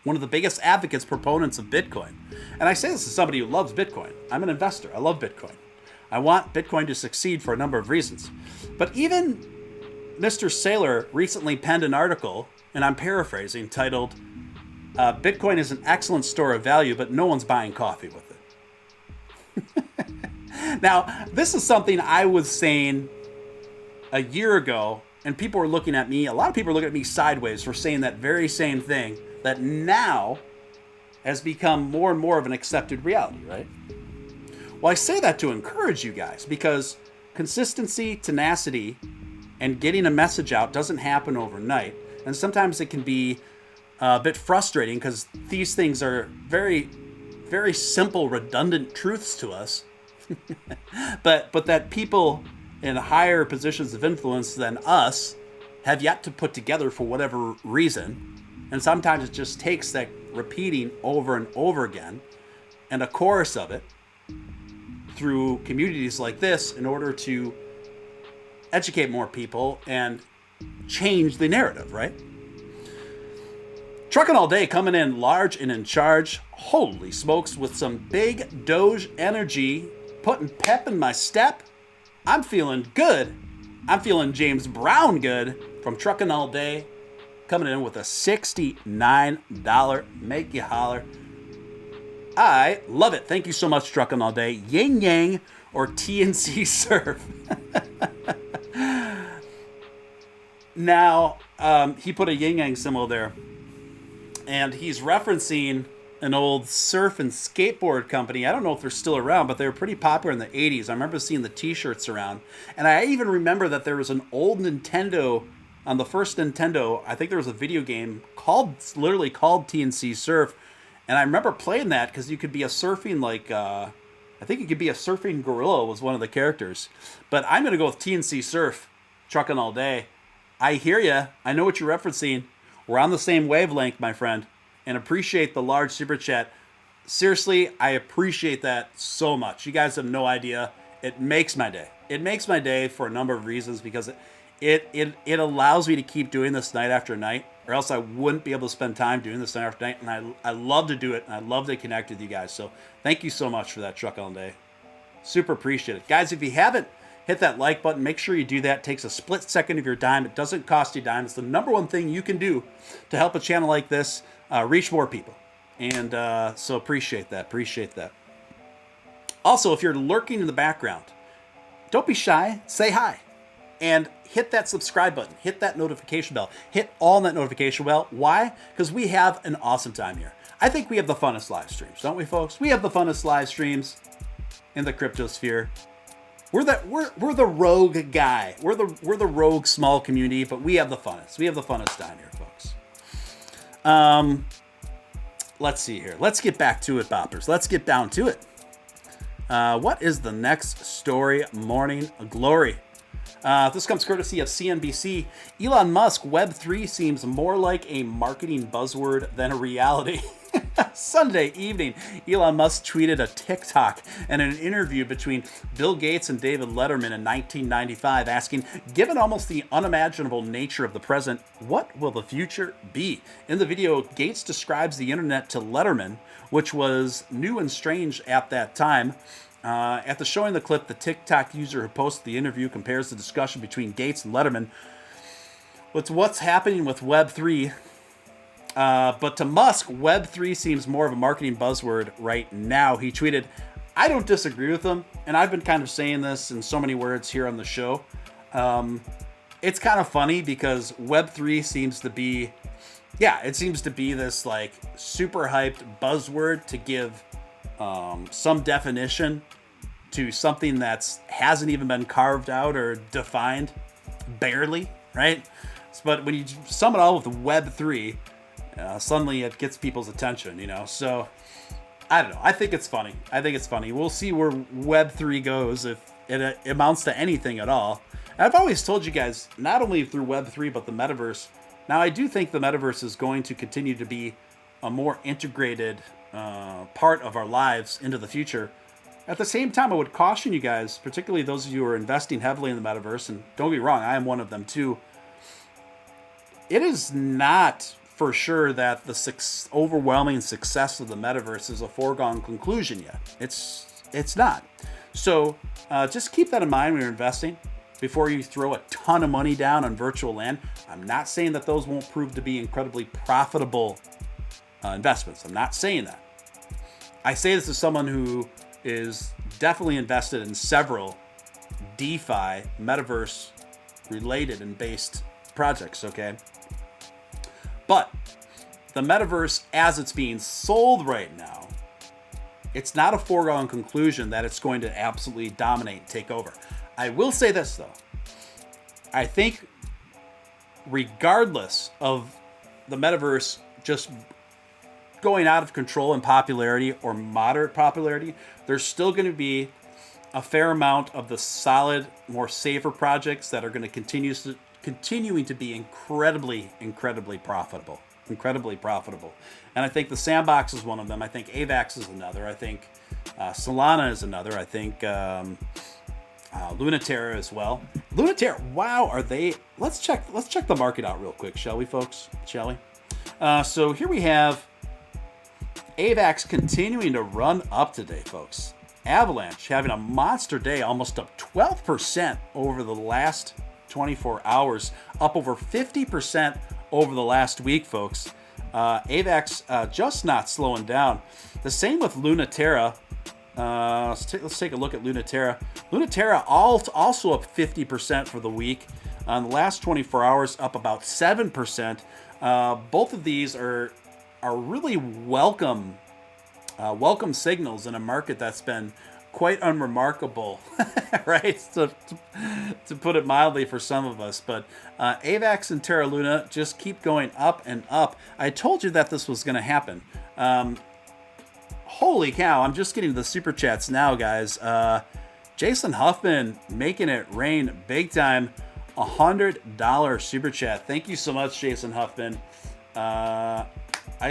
one of the biggest advocates, proponents of Bitcoin. And I say this as somebody who loves Bitcoin. I'm an investor. I love Bitcoin. I want Bitcoin to succeed for a number of reasons. But even Mr. Saylor recently penned an article, and I'm paraphrasing, titled, Bitcoin is an excellent store of value, but no one's buying coffee with it. Now, this is something I was saying a year ago, and people were looking at me, a lot of people are looking at me sideways for saying that very same thing that now has become more and more of an accepted reality, right? Well, I say that to encourage you guys, because consistency, tenacity, and getting a message out doesn't happen overnight. And sometimes it can be a bit frustrating because these things are very, very simple, redundant truths to us. but that people in higher positions of influence than us have yet to put together for whatever reason. And sometimes it just takes that repeating over and over again and a chorus of it through communities like this in order to educate more people and change the narrative, right? Trucking All Day coming in large and in charge. Holy smokes, with some big Doge energy, putting pep in my step. I'm feeling good. I'm feeling James Brown good from Trucking All Day, coming in with a $69 make you holler. I love it. Thank you so much, Trucking All Day. Yin Yang or TNC Surf. Now, he put a yin yang symbol there, and he's referencing an old surf and skateboard company. I don't know if they're still around, but they were pretty popular in the 80s. I remember seeing the t-shirts around, and I even remember that there was an old Nintendo, on the first Nintendo, I think there was a video game literally called TNC Surf, and I remember playing that because you could be a surfing, I think you could be a surfing gorilla was one of the characters. But I'm going to go with TNC Surf, Trucking All Day. I hear you. I know what you're referencing. We're on the same wavelength, my friend, and appreciate the large super chat. Seriously, I appreciate that so much. You guys have no idea. It makes my day. It makes my day for a number of reasons, because it allows me to keep doing this night after night, or else I wouldn't be able to spend time doing this night after night. And I love to do it, and I love to connect with you guys. So thank you so much for that, Truck All Day. Super appreciate it. Guys, if you haven't hit that like button, make sure you do that. It takes a split second of your dime. It doesn't cost you a dime. It's the number one thing you can do to help a channel like this reach more people. And so appreciate that. Appreciate that. Also, if you're lurking in the background, don't be shy. Say hi. And hit that subscribe button. Hit that notification bell. Hit all that notification bell. Why? Because we have an awesome time here. I think we have the funnest live streams, don't we, folks? We have the funnest live streams in the cryptosphere. We're the rogue guy. We're the rogue small community, but we have the funnest. We have the funnest time here, folks. Let's see here. Let's get back to it, boppers. Let's get down to it. What is the next story? Morning glory. This comes courtesy of CNBC. Elon Musk, Web3 seems more like a marketing buzzword than a reality. Sunday evening, Elon Musk tweeted a TikTok and an interview between Bill Gates and David Letterman in 1995 asking, given almost the unimaginable nature of the present, what will the future be? In the video, Gates describes the internet to Letterman, which was new and strange at that time. After showing the clip, the TikTok user who posted the interview compares the discussion between Gates and Letterman with what's happening with Web3. But to Musk, Web3 seems more of a marketing buzzword right now. He tweeted, I don't disagree with him, and I've been kind of saying this in so many words here on the show. It's kind of funny because Web3 seems to be, it seems to be this like super hyped buzzword to give some definition to something that hasn't even been carved out or defined, barely, right? But when you sum it all with Web3, suddenly it gets people's attention, So, I don't know. I think it's funny. We'll see where Web3 goes, if it amounts to anything at all. And I've always told you guys, not only through Web3, but the metaverse. Now, I do think the metaverse is going to continue to be a more integrated part of our lives into the future. At the same time, I would caution you guys, particularly those of you who are investing heavily in the metaverse, and don't be wrong, I am one of them too. It is not for sure that the overwhelming success of the metaverse is a foregone conclusion yet. It's not. So just keep that in mind when you're investing before you throw a ton of money down on virtual land. I'm not saying that those won't prove to be incredibly profitable investments. I'm not saying that. I say this as someone who is definitely invested in several DeFi, metaverse related and based projects, okay? But the metaverse, as it's being sold right now, it's not a foregone conclusion that it's going to absolutely dominate, take over. I will say this, though. I think regardless of the metaverse just going out of control in popularity or moderate popularity, there's still going to be a fair amount of the solid, more safer projects that are going to continuing to be incredibly profitable. And I think the Sandbox is one of them. I think AVAX is another. I think Solana is another. I think Lunaterra as well. Lunaterra, wow, are they? Let's check the market out real quick, shall we, folks? Shall we? So here we have AVAX continuing to run up today, folks. Avalanche having a monster day, almost up 12% over the last 24 hours, up over 50% over the last week, folks. AVAX just not slowing down. The same with Lunaterra. Let's take a look at Lunaterra. Lunaterra also up 50% for the week. On the last 24 hours, up about 7%. Both of these are really welcome signals in a market that's been quite unremarkable, right? To put it mildly for some of us. But AVAX and Terra Luna just keep going up and up. I told you that this was going to happen. Holy cow, I'm just getting the super chats now, guys. Jason Huffman making it rain big time. $100 super chat. Thank you so much, Jason Huffman. I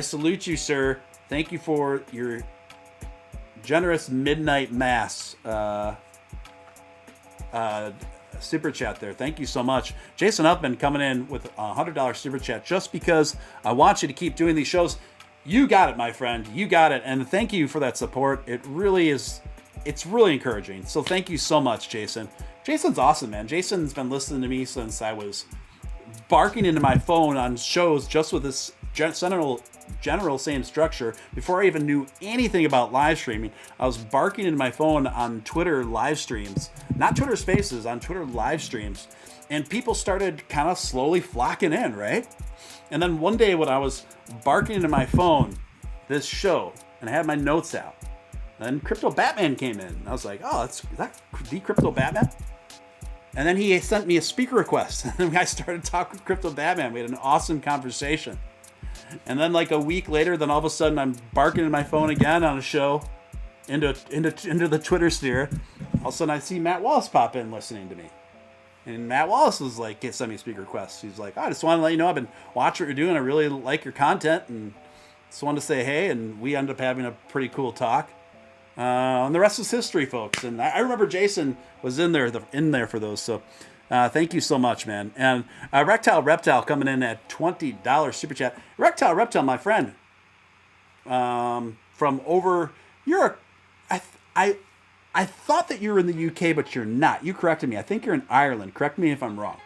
salute you, sir. Thank you for your generous midnight mass super chat there. Thank you so much. Jason Huffman coming in with a $100 super chat just because I want you to keep doing these shows. You got it, my friend. You got it. And thank you for that support. It really is. It's really encouraging. So thank you so much, Jason. Jason's awesome, man. Jason's been listening to me since I was barking into my phone on shows just with this general same structure. Before I even knew anything about live streaming, I was barking into my phone on Twitter live streams, not Twitter Spaces, on Twitter live streams, and people started kind of slowly flocking in, right? And then one day when I was barking into my phone this show and I had my notes out, then Crypto Batman came in. I was like, oh, is that the Crypto Batman? And then he sent me a speaker request. And then I started talking with Crypto Batman. We had an awesome conversation. And then like a week later, then all of a sudden I'm barking in my phone again on a show into the Twitter sphere. All of a sudden I see Matt Wallace pop in listening to me. And Matt Wallace was like, sent me a speaker request. He's like, oh, I just want to let you know I've been watching what you're doing. I really like your content. And Just wanted to say hey, and we ended up having a pretty cool talk. And the rest is history, folks. And I remember Jason was in there for those. So thank you so much, man. And Rectile Reptile coming in at $20 super chat. Rectile Reptile, my friend, from over. I thought that you were in the UK, but you're not. You corrected me. I think you're in Ireland. Correct me if I'm wrong.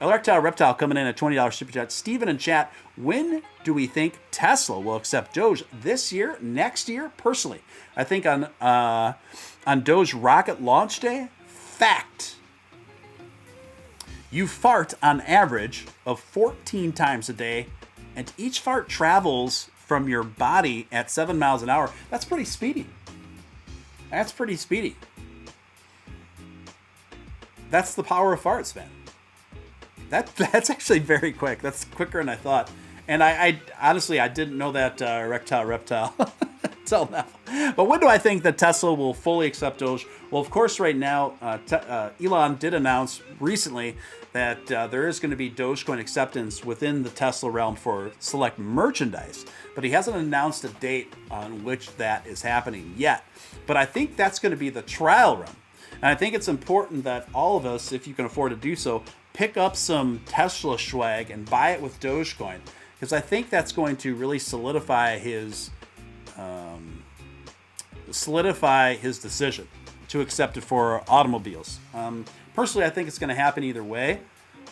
Electile Reptile coming in at $20 super chat. Steven in chat, when do we think Tesla will accept Doge? This year? Next year? Personally, I think on Doge rocket launch day. Fact. You fart on average of 14 times a day, and each fart travels from your body at 7 miles an hour. That's pretty speedy. That's pretty speedy. That's the power of farts, man. That's actually very quick. That's quicker than I thought. And I honestly, I didn't know that Rectile Reptile until now. But when do I think that Tesla will fully accept Doge? Well, of course, right now, Elon did announce recently that there is going to be Dogecoin acceptance within the Tesla realm for select merchandise. But he hasn't announced a date on which that is happening yet. But I think that's going to be the trial run. And I think it's important that all of us, if you can afford to do so, pick up some Tesla swag and buy it with Dogecoin, because I think that's going to really solidify his decision to accept it for automobiles. Personally, I think it's going to happen either way,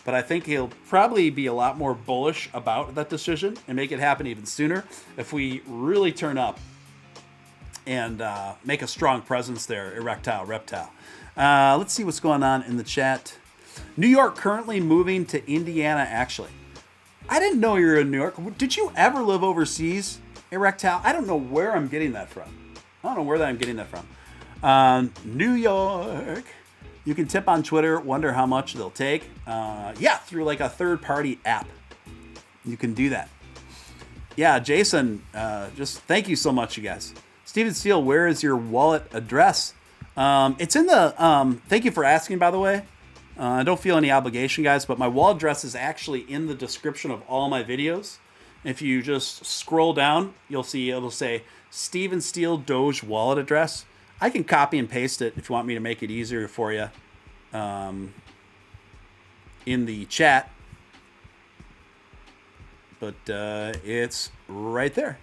but I think he'll probably be a lot more bullish about that decision and make it happen even sooner if we really turn up and make a strong presence there, Erectile Reptile. Let's see what's going on in the chat. New York currently moving to Indiana, actually. I didn't know you were in New York. Did you ever live overseas, Erectile? I don't know where I'm getting that from. New York. You can tip on Twitter, wonder how much they'll take. Yeah, through like a third-party app. You can do that. Yeah, Jason, just thank you so much, you guys. Steven Steele, where is your wallet address? It's in the, thank you for asking, by the way. I don't feel any obligation, guys, but my wallet address is actually in the description of all my videos. If you just scroll down, you'll see it'll say Steven Steele Doge wallet address. I can copy and paste it if you want me to make it easier for you in the chat. But it's right there.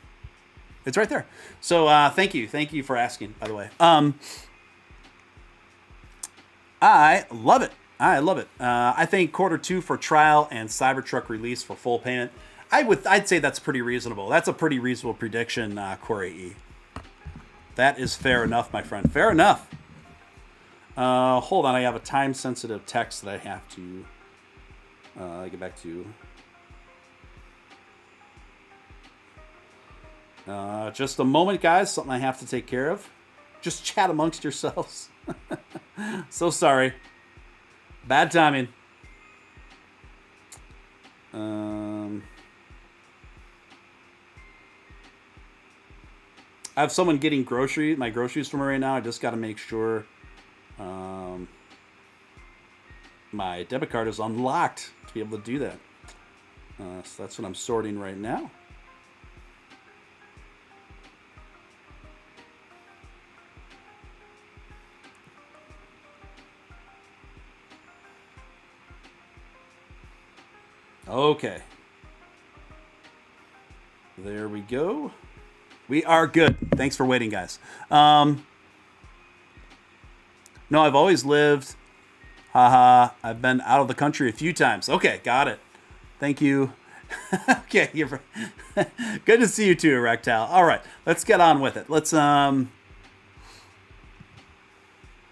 It's right there. So thank you. Thank you for asking, by the way. I love it. I think Q2 for trial and Cybertruck release for full payment. I'd say that's pretty reasonable. That's a pretty reasonable prediction, Corey E. That is fair enough, my friend. Fair enough. Hold on, I have a time-sensitive text that I have to get back to. Just a moment, guys. Something I have to take care of. Just chat amongst yourselves. So sorry. Bad timing. I have someone getting my groceries from her right now. I just got to make sure my debit card is unlocked to be able to do that. So that's what I'm sorting right now. Okay. There we go. We are good. Thanks for waiting, guys. No, I've always lived. Haha. I've been out of the country a few times. Okay, got it. Thank you. Okay, you're good to see you too, Erectile. All right, let's get on with it. Let's The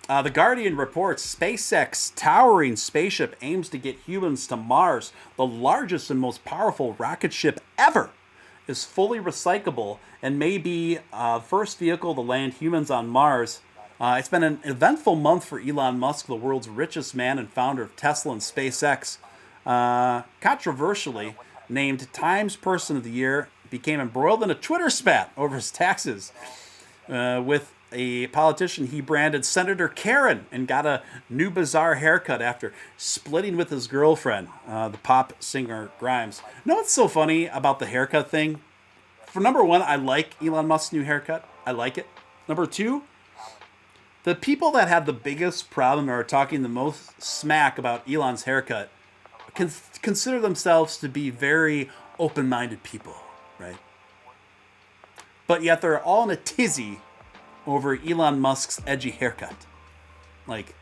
Guardian reports SpaceX towering spaceship aims to get humans to Mars. The largest and most powerful rocket ship ever is fully recyclable and may be first vehicle to land humans on Mars. It's been an eventful month for Elon Musk, the world's richest man and founder of Tesla and SpaceX. Controversially named Times Person of the Year, became embroiled in a Twitter spat over his taxes with a politician he branded Senator Karen, and got a new bizarre haircut after splitting with his girlfriend, the pop singer Grimes. You know what's so funny about the haircut thing? for number one, I like Elon Musk's new haircut. I like it. Number two, the people that have the biggest problem or are talking the most smack about Elon's haircut consider themselves to be very open-minded people, right? But yet they're all in a tizzy over Elon Musk's edgy haircut. Like,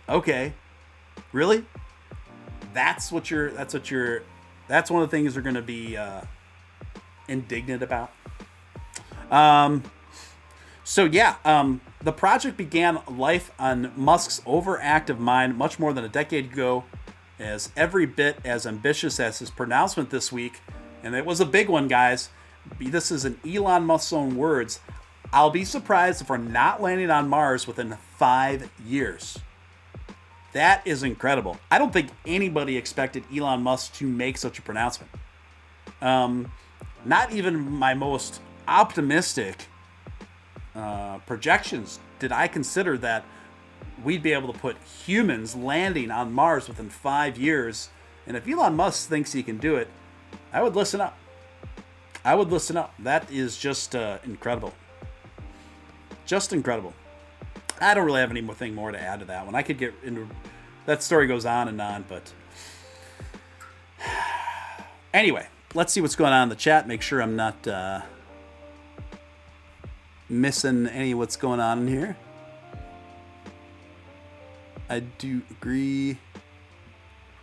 okay, really? That's one of the things they're going to be indignant about. The project began life on Musk's overactive mind much more than a decade ago, as every bit as ambitious as his pronouncement this week, and it was a big one, guys. This is in Elon Musk's own words. I'll be surprised if we're not landing on Mars within 5 years. That is incredible. I don't think anybody expected Elon Musk to make such a pronouncement. Not even my most optimistic projections did I consider that we'd be able to put humans landing on Mars within 5 years. And if Elon Musk thinks he can do it, I would listen up. That is just incredible. Just incredible. I don't really have anything more to add to that one. I could get into... That story goes on and on, but... Anyway, let's see what's going on in the chat. Make sure I'm not missing any of what's going on in here. I do agree.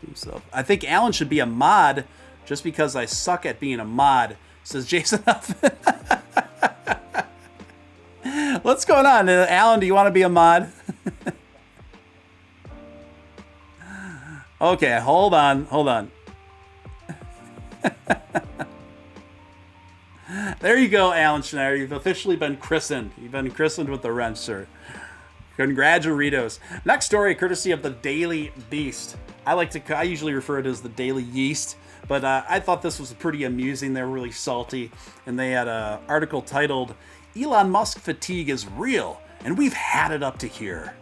Himself. I think Alan should be a mod just because I suck at being a mod, says Jason Huffman. What's going on? Alan, do you want to be a mod? Okay, hold on. There you go, Alan Schneider. You've officially been christened. You've been christened with the wrench, sir. Congratulations. Next story, courtesy of the Daily Beast. I usually refer to it as the Daily Yeast, but I thought this was pretty amusing. They're really salty, and they had an article titled, Elon Musk fatigue is real, and we've had it up to here.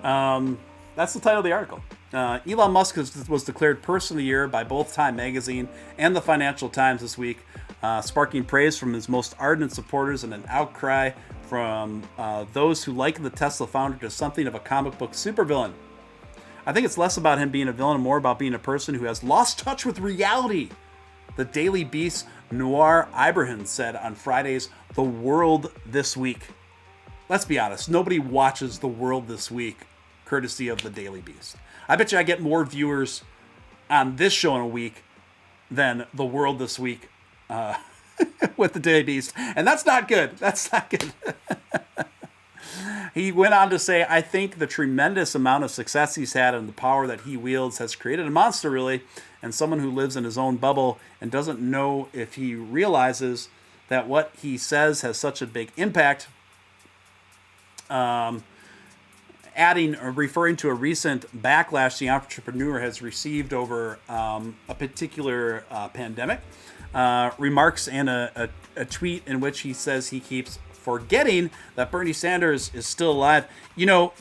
That's the title of the article. Elon Musk was declared Person of the Year by both Time Magazine and the Financial Times this week, sparking praise from his most ardent supporters and an outcry from those who liken the Tesla founder to something of a comic book supervillain. I think it's less about him being a villain and more about being a person who has lost touch with reality. The Daily Beast Noir Ibrahim said on Friday's The World This Week. Let's be honest, nobody watches The World This Week courtesy of the Daily Beast. I bet you I get more viewers on this show in a week than The World This Week with the Daily Beast. And that's not good. He went on to say, I think the tremendous amount of success he's had and the power that he wields has created a monster, really, and someone who lives in his own bubble and doesn't know if he realizes that what he says has such a big impact. Referring to a recent backlash the entrepreneur has received over a particular pandemic, remarks and a tweet in which he says he keeps forgetting that Bernie Sanders is still alive. You know,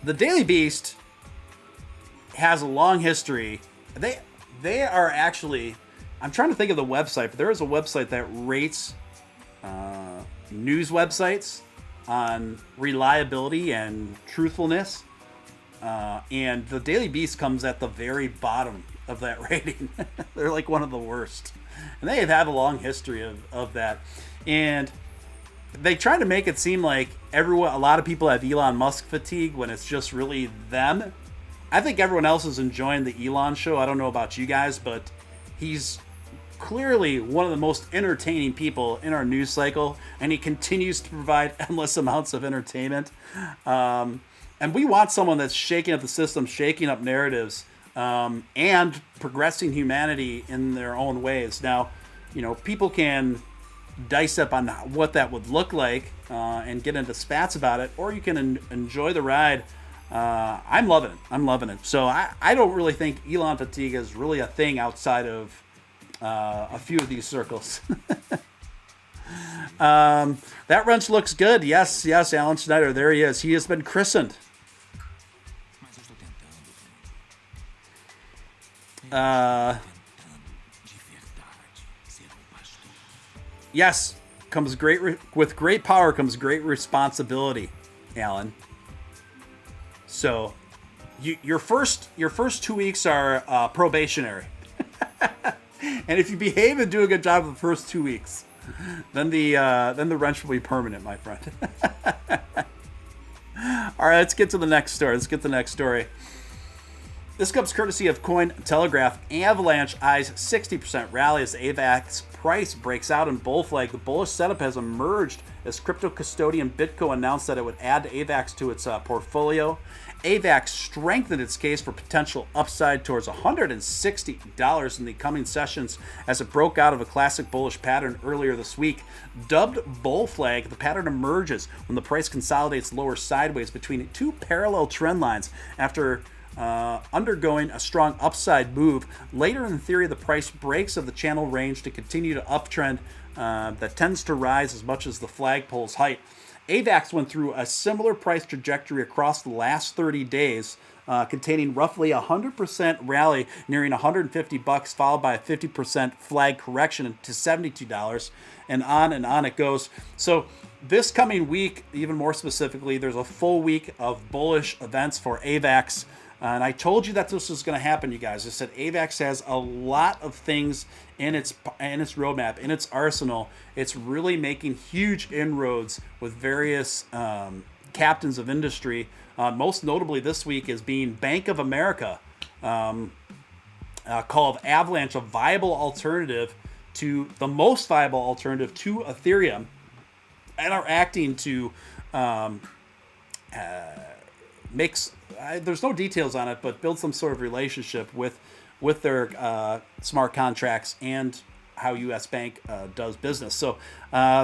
the Daily Beast has a long history. They are actually, I'm trying to think of the website, but there is a website that rates news websites on reliability and truthfulness. And the Daily Beast comes at the very bottom of that rating. They're like one of the worst. And they have a long history of that. And they try to make it seem like a lot of people have Elon Musk fatigue when it's just really them. I think everyone else is enjoying the Elon show. I don't know about you guys, but he's clearly one of the most entertaining people in our news cycle, and he continues to provide endless amounts of entertainment. And we want someone that's shaking up the system, shaking up narratives, and progressing humanity in their own ways. Now, you know, people can dice up on what that would look like and get into spats about it, or you can enjoy the ride. I'm loving it. So I don't really think Elon fatigue is really a thing outside of a few of these circles. That wrench looks good. Yes, Alan Schneider, there he is. He has been christened. Yes, with great power comes great responsibility, Alan. So, your first 2 weeks are probationary, and if you behave and do a good job of the first 2 weeks, then the wrench will be permanent, my friend. All right, let's get to the next story. This comes courtesy of Cointelegraph. Avalanche eyes 60% rally as AVAX price breaks out in bull flag. The bullish setup has emerged as crypto custodian BitGo announced that it would add AVAX to its portfolio. AVAX strengthened its case for potential upside towards $160 in the coming sessions as it broke out of a classic bullish pattern earlier this week. Dubbed bull flag, the pattern emerges when the price consolidates lower sideways between two parallel trend lines after undergoing a strong upside move. Later in theory, the price breaks of the channel range to continue to uptrend that tends to rise as much as the flagpole's height. AVAX went through a similar price trajectory across the last 30 days, containing roughly a 100% rally nearing $150, followed by a 50% flag correction to $72, and on it goes. So this coming week, even more specifically, there's a full week of bullish events for AVAX. And I told you that this was going to happen, you guys. I said AVAX has a lot of things in its roadmap, in its arsenal. It's really making huge inroads with various captains of industry. Most notably this week is being Bank of America, called Avalanche the most viable alternative to Ethereum, and are acting to there's no details on it, but build some sort of relationship with their smart contracts and how U.S. Bank does business. So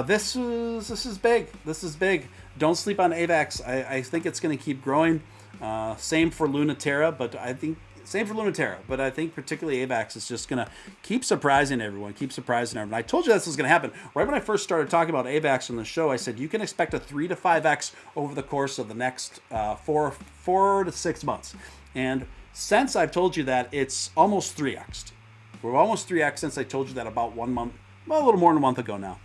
this is big. This is big. Don't sleep on AVAX. I think it's going to keep growing. Same for Lunaterra, but I think particularly AVAX is just going to keep surprising everyone. I told you this was going to happen. Right when I first started talking about AVAX on the show, I said you can expect a 3 to 5x over the course of the next 4 to 6 months. And since I've told you that, it's almost 3x'd. We're almost 3x since I told you that about 1 month, well, a little more than a month ago now.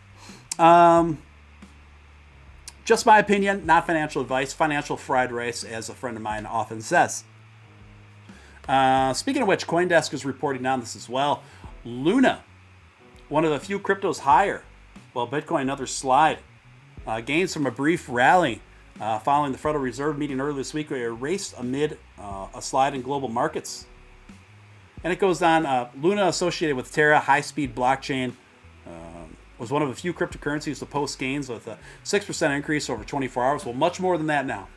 Just my opinion, not financial advice. Financial fried rice, as a friend of mine often says. Speaking of which, CoinDesk is reporting on this as well. Luna, one of the few cryptos higher, while Bitcoin another slide. Gains from a brief rally following the Federal Reserve meeting earlier this week, where it raced amid a slide in global markets. And it goes on. Luna, associated with Terra high-speed blockchain, was one of a few cryptocurrencies to post gains with a 6% increase over 24 hours. Well, much more than that now.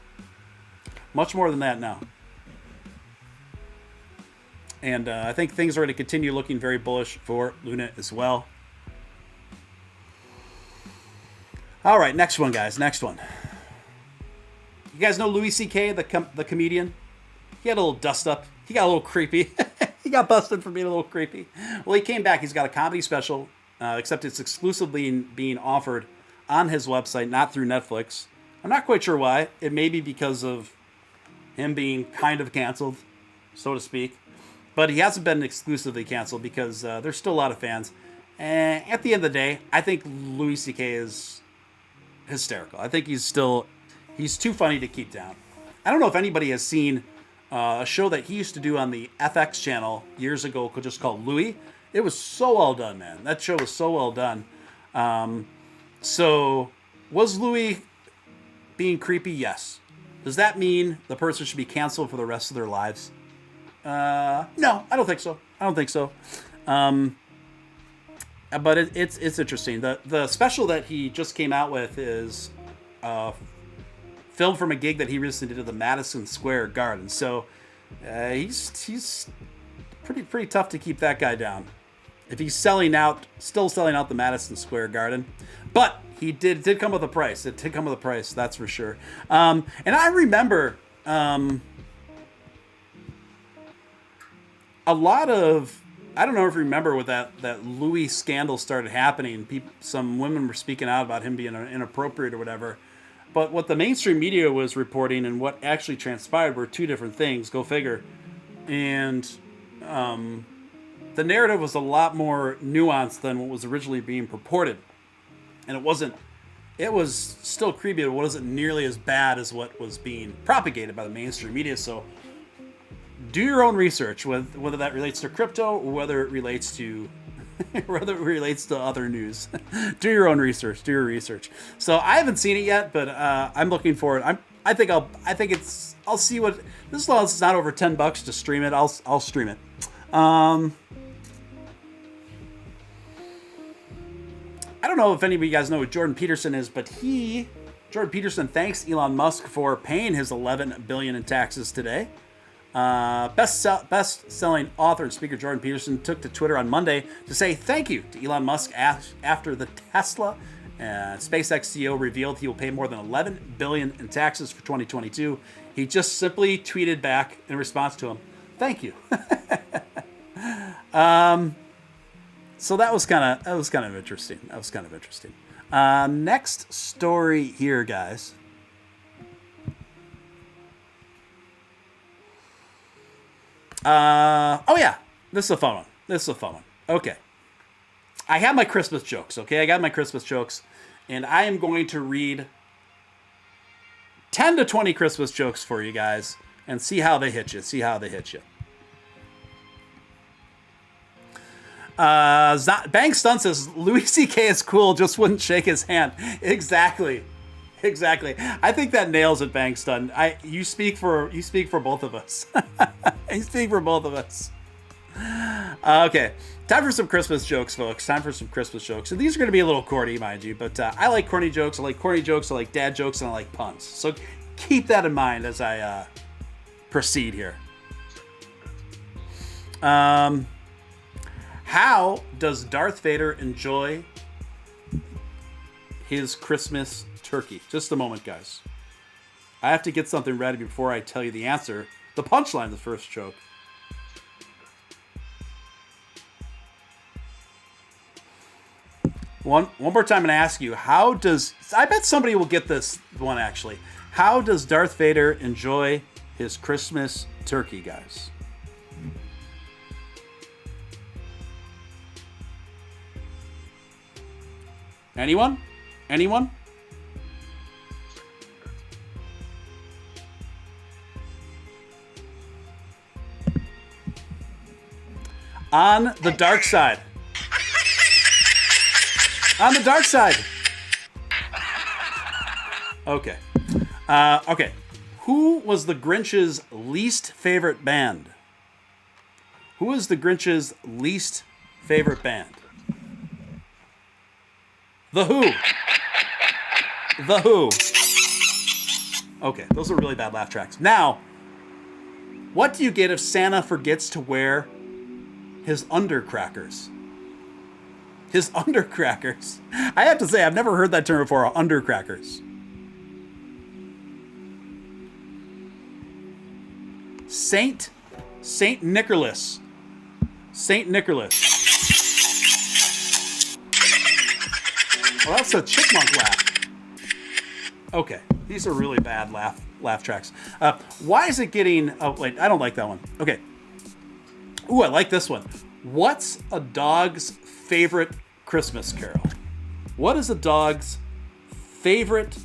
And I think things are going to continue looking very bullish for Luna as well. All right, next one, guys. Next one. You guys know Louis C.K., the comedian? He had a little dust up. He got a little creepy. He got busted for being a little creepy. Well, he came back. He's got a comedy special, except it's exclusively being offered on his website, not through Netflix. I'm not quite sure why. It may be because of him being kind of canceled, so to speak. But he hasn't been exclusively canceled because there's still a lot of fans. And at the end of the day, I think Louis C.K. is hysterical. I think he's too funny to keep down. I don't know if anybody has seen a show that he used to do on the FX channel years ago, just called Louis. It was so well done, man. That show was so well done. So was Louis being creepy? Yes. Does that mean the person should be canceled for the rest of their lives? No, I don't think so. But it's interesting. The special that he just came out with is filmed from a gig that he recently did at the Madison Square Garden. So he's pretty tough to keep that guy down. If he's still selling out the Madison Square Garden, but he did come with a price. It did come with a price, that's for sure. And I remember. A lot of, I don't know if you remember when that Louis scandal started happening. Some women were speaking out about him being inappropriate or whatever. But what the mainstream media was reporting and what actually transpired were two different things. Go figure. And the narrative was a lot more nuanced than what was originally being purported. and it wasn't. It was still creepy, but it wasn't nearly as bad as what was being propagated by the mainstream media. So do your own research, whether that relates to crypto or whether it relates to other news. Do your own research. Do your research. So I haven't seen it yet, but I'm looking for it. I'll see what this. As long as it's not over $10 to stream it, I'll stream it. I don't know if any of you guys know who Jordan Peterson is, but Jordan Peterson thanks Elon Musk for paying his $11 billion in taxes today. Best-selling author and speaker Jordan Peterson took to Twitter on Monday to say thank you to Elon Musk after the Tesla and SpaceX CEO revealed he will pay more than $11 billion in taxes for 2022. He just simply tweeted back in response to him, "Thank you." So that was kind of interesting. Next story here, guys. Oh yeah, this is a fun one. Okay. I have my Christmas jokes, okay? I got my Christmas jokes, and I am going to read 10 to 20 Christmas jokes for you guys and see how they hit you. Bang Stun says, Louis C.K. is cool, just wouldn't shake his hand. Exactly. I think that nails it, Bang Stun. You speak for both of us. Okay, time for some Christmas jokes, folks. And these are going to be a little corny, mind you, but I like corny jokes. I like corny jokes. I like dad jokes, and I like puns. So keep that in mind as I proceed here. How does Darth Vader enjoy his Christmas turkey? Just a moment, guys. I have to get something ready before I tell you the answer. The punchline of the first joke. One more time, I'm going to ask you, I bet somebody will get this one, actually. How does Darth Vader enjoy his Christmas turkey, guys? Anyone? On the dark side. Okay. Okay. Who was the Grinch's least favorite band? The Who. Okay, those are really bad laugh tracks. Now, what do you get if Santa forgets to wear his undercrackers? I have to say, I've never heard that term before, undercrackers. Saint Nicholas. Well, that's a chipmunk laugh. Okay, these are really bad laugh tracks. Why is it getting... Oh, wait, I don't like that one. Okay. Ooh, I like this one. What's a dog's favorite Christmas carol? What is a dog's favorite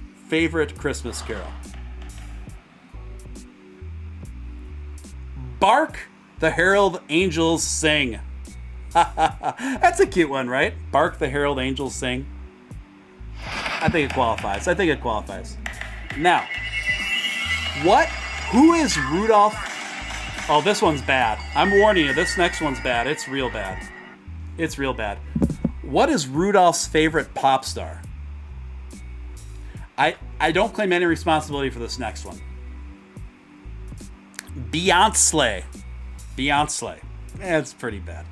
Christmas carol? Bark, the herald angels sing. That's a cute one, right? Bark, the herald angels sing. I think it qualifies. Now, who is Rudolph? Oh, this one's bad. I'm warning you, this next one's bad. It's real bad. What is Rudolph's favorite pop star? I don't claim any responsibility for this next one. Beyonce. It's pretty bad.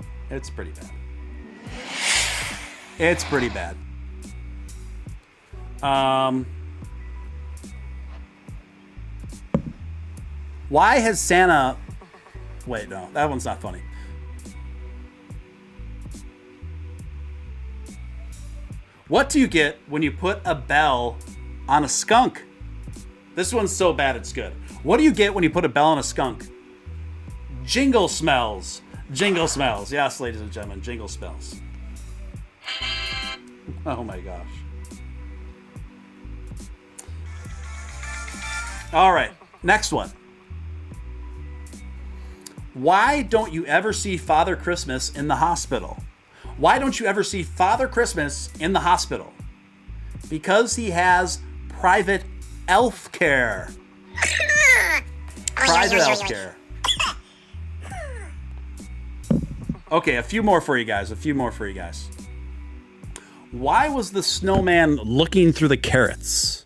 Why has Santa... Wait, no, that one's not funny. What do you get when you put a bell on a skunk? This one's so bad it's good. What do you get when you put a bell on a skunk? Jingle smells. Yes, ladies and gentlemen, jingle smells. Oh my gosh. All right, next one. Why don't you ever see Father Christmas in the hospital? Why don't you ever see Father Christmas in the hospital? Because he has private elf care. Private elf care. Okay, a few more for you guys. Why was the snowman looking through the carrots?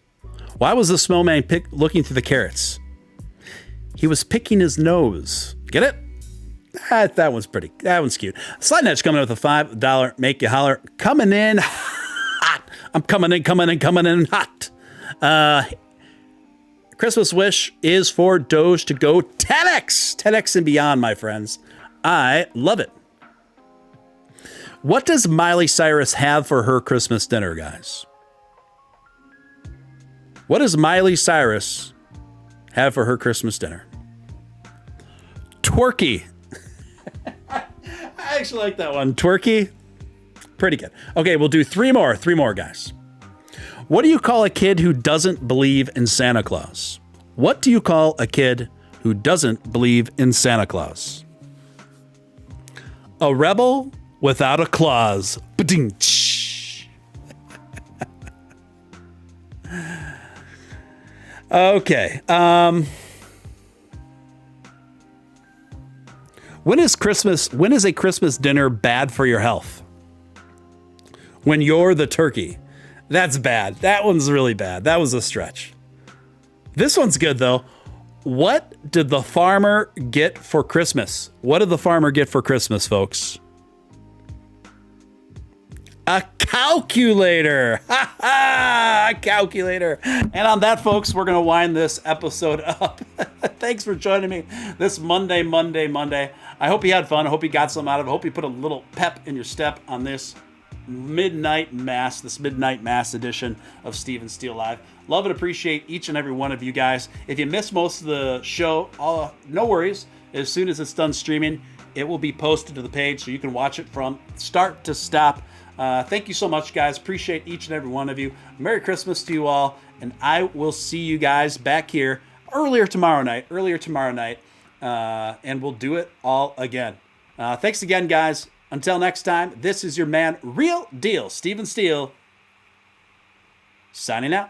Why was the snowman looking through the carrots? He was picking his nose. Get it? That one's cute. Sliding Edge coming in with a $5 make you holler. Coming in hot. I'm coming in hot. Christmas wish is for Doge to go 10x. 10x and beyond, my friends. I love it. What does Miley Cyrus have for her Christmas dinner, guys? What does Miley Cyrus have for her Christmas dinner? Twerky. I actually like that one. Twerky. Pretty good. Okay, we'll do three more, guys. What do you call a kid who doesn't believe in Santa Claus? What do you call a kid who doesn't believe in Santa Claus? A rebel without a clause. Okay. When is a Christmas dinner bad for your health? When you're the turkey. That's bad. That one's really bad. That was a stretch. This one's good, though. What did the farmer get for Christmas? What did the farmer get for Christmas, folks? A calculator. Ha ha! A calculator. And on that, folks, we're going to wind this episode up. Thanks for joining me this Monday. I hope you had fun. I hope you got some out of it. I hope you put a little pep in your step on this midnight mass edition of Steven Steele Live. Love and appreciate each and every one of you guys. If you missed most of the show, no worries. As soon as it's done streaming, it will be posted to the page so you can watch it from start to stop. Thank you so much, guys. Appreciate each and every one of you. Merry Christmas to you all, and I will see you guys back here earlier tomorrow night, and we'll do it all again. Thanks again, guys. Until next time, this is your man, Real Deal, Steven Steele, signing out.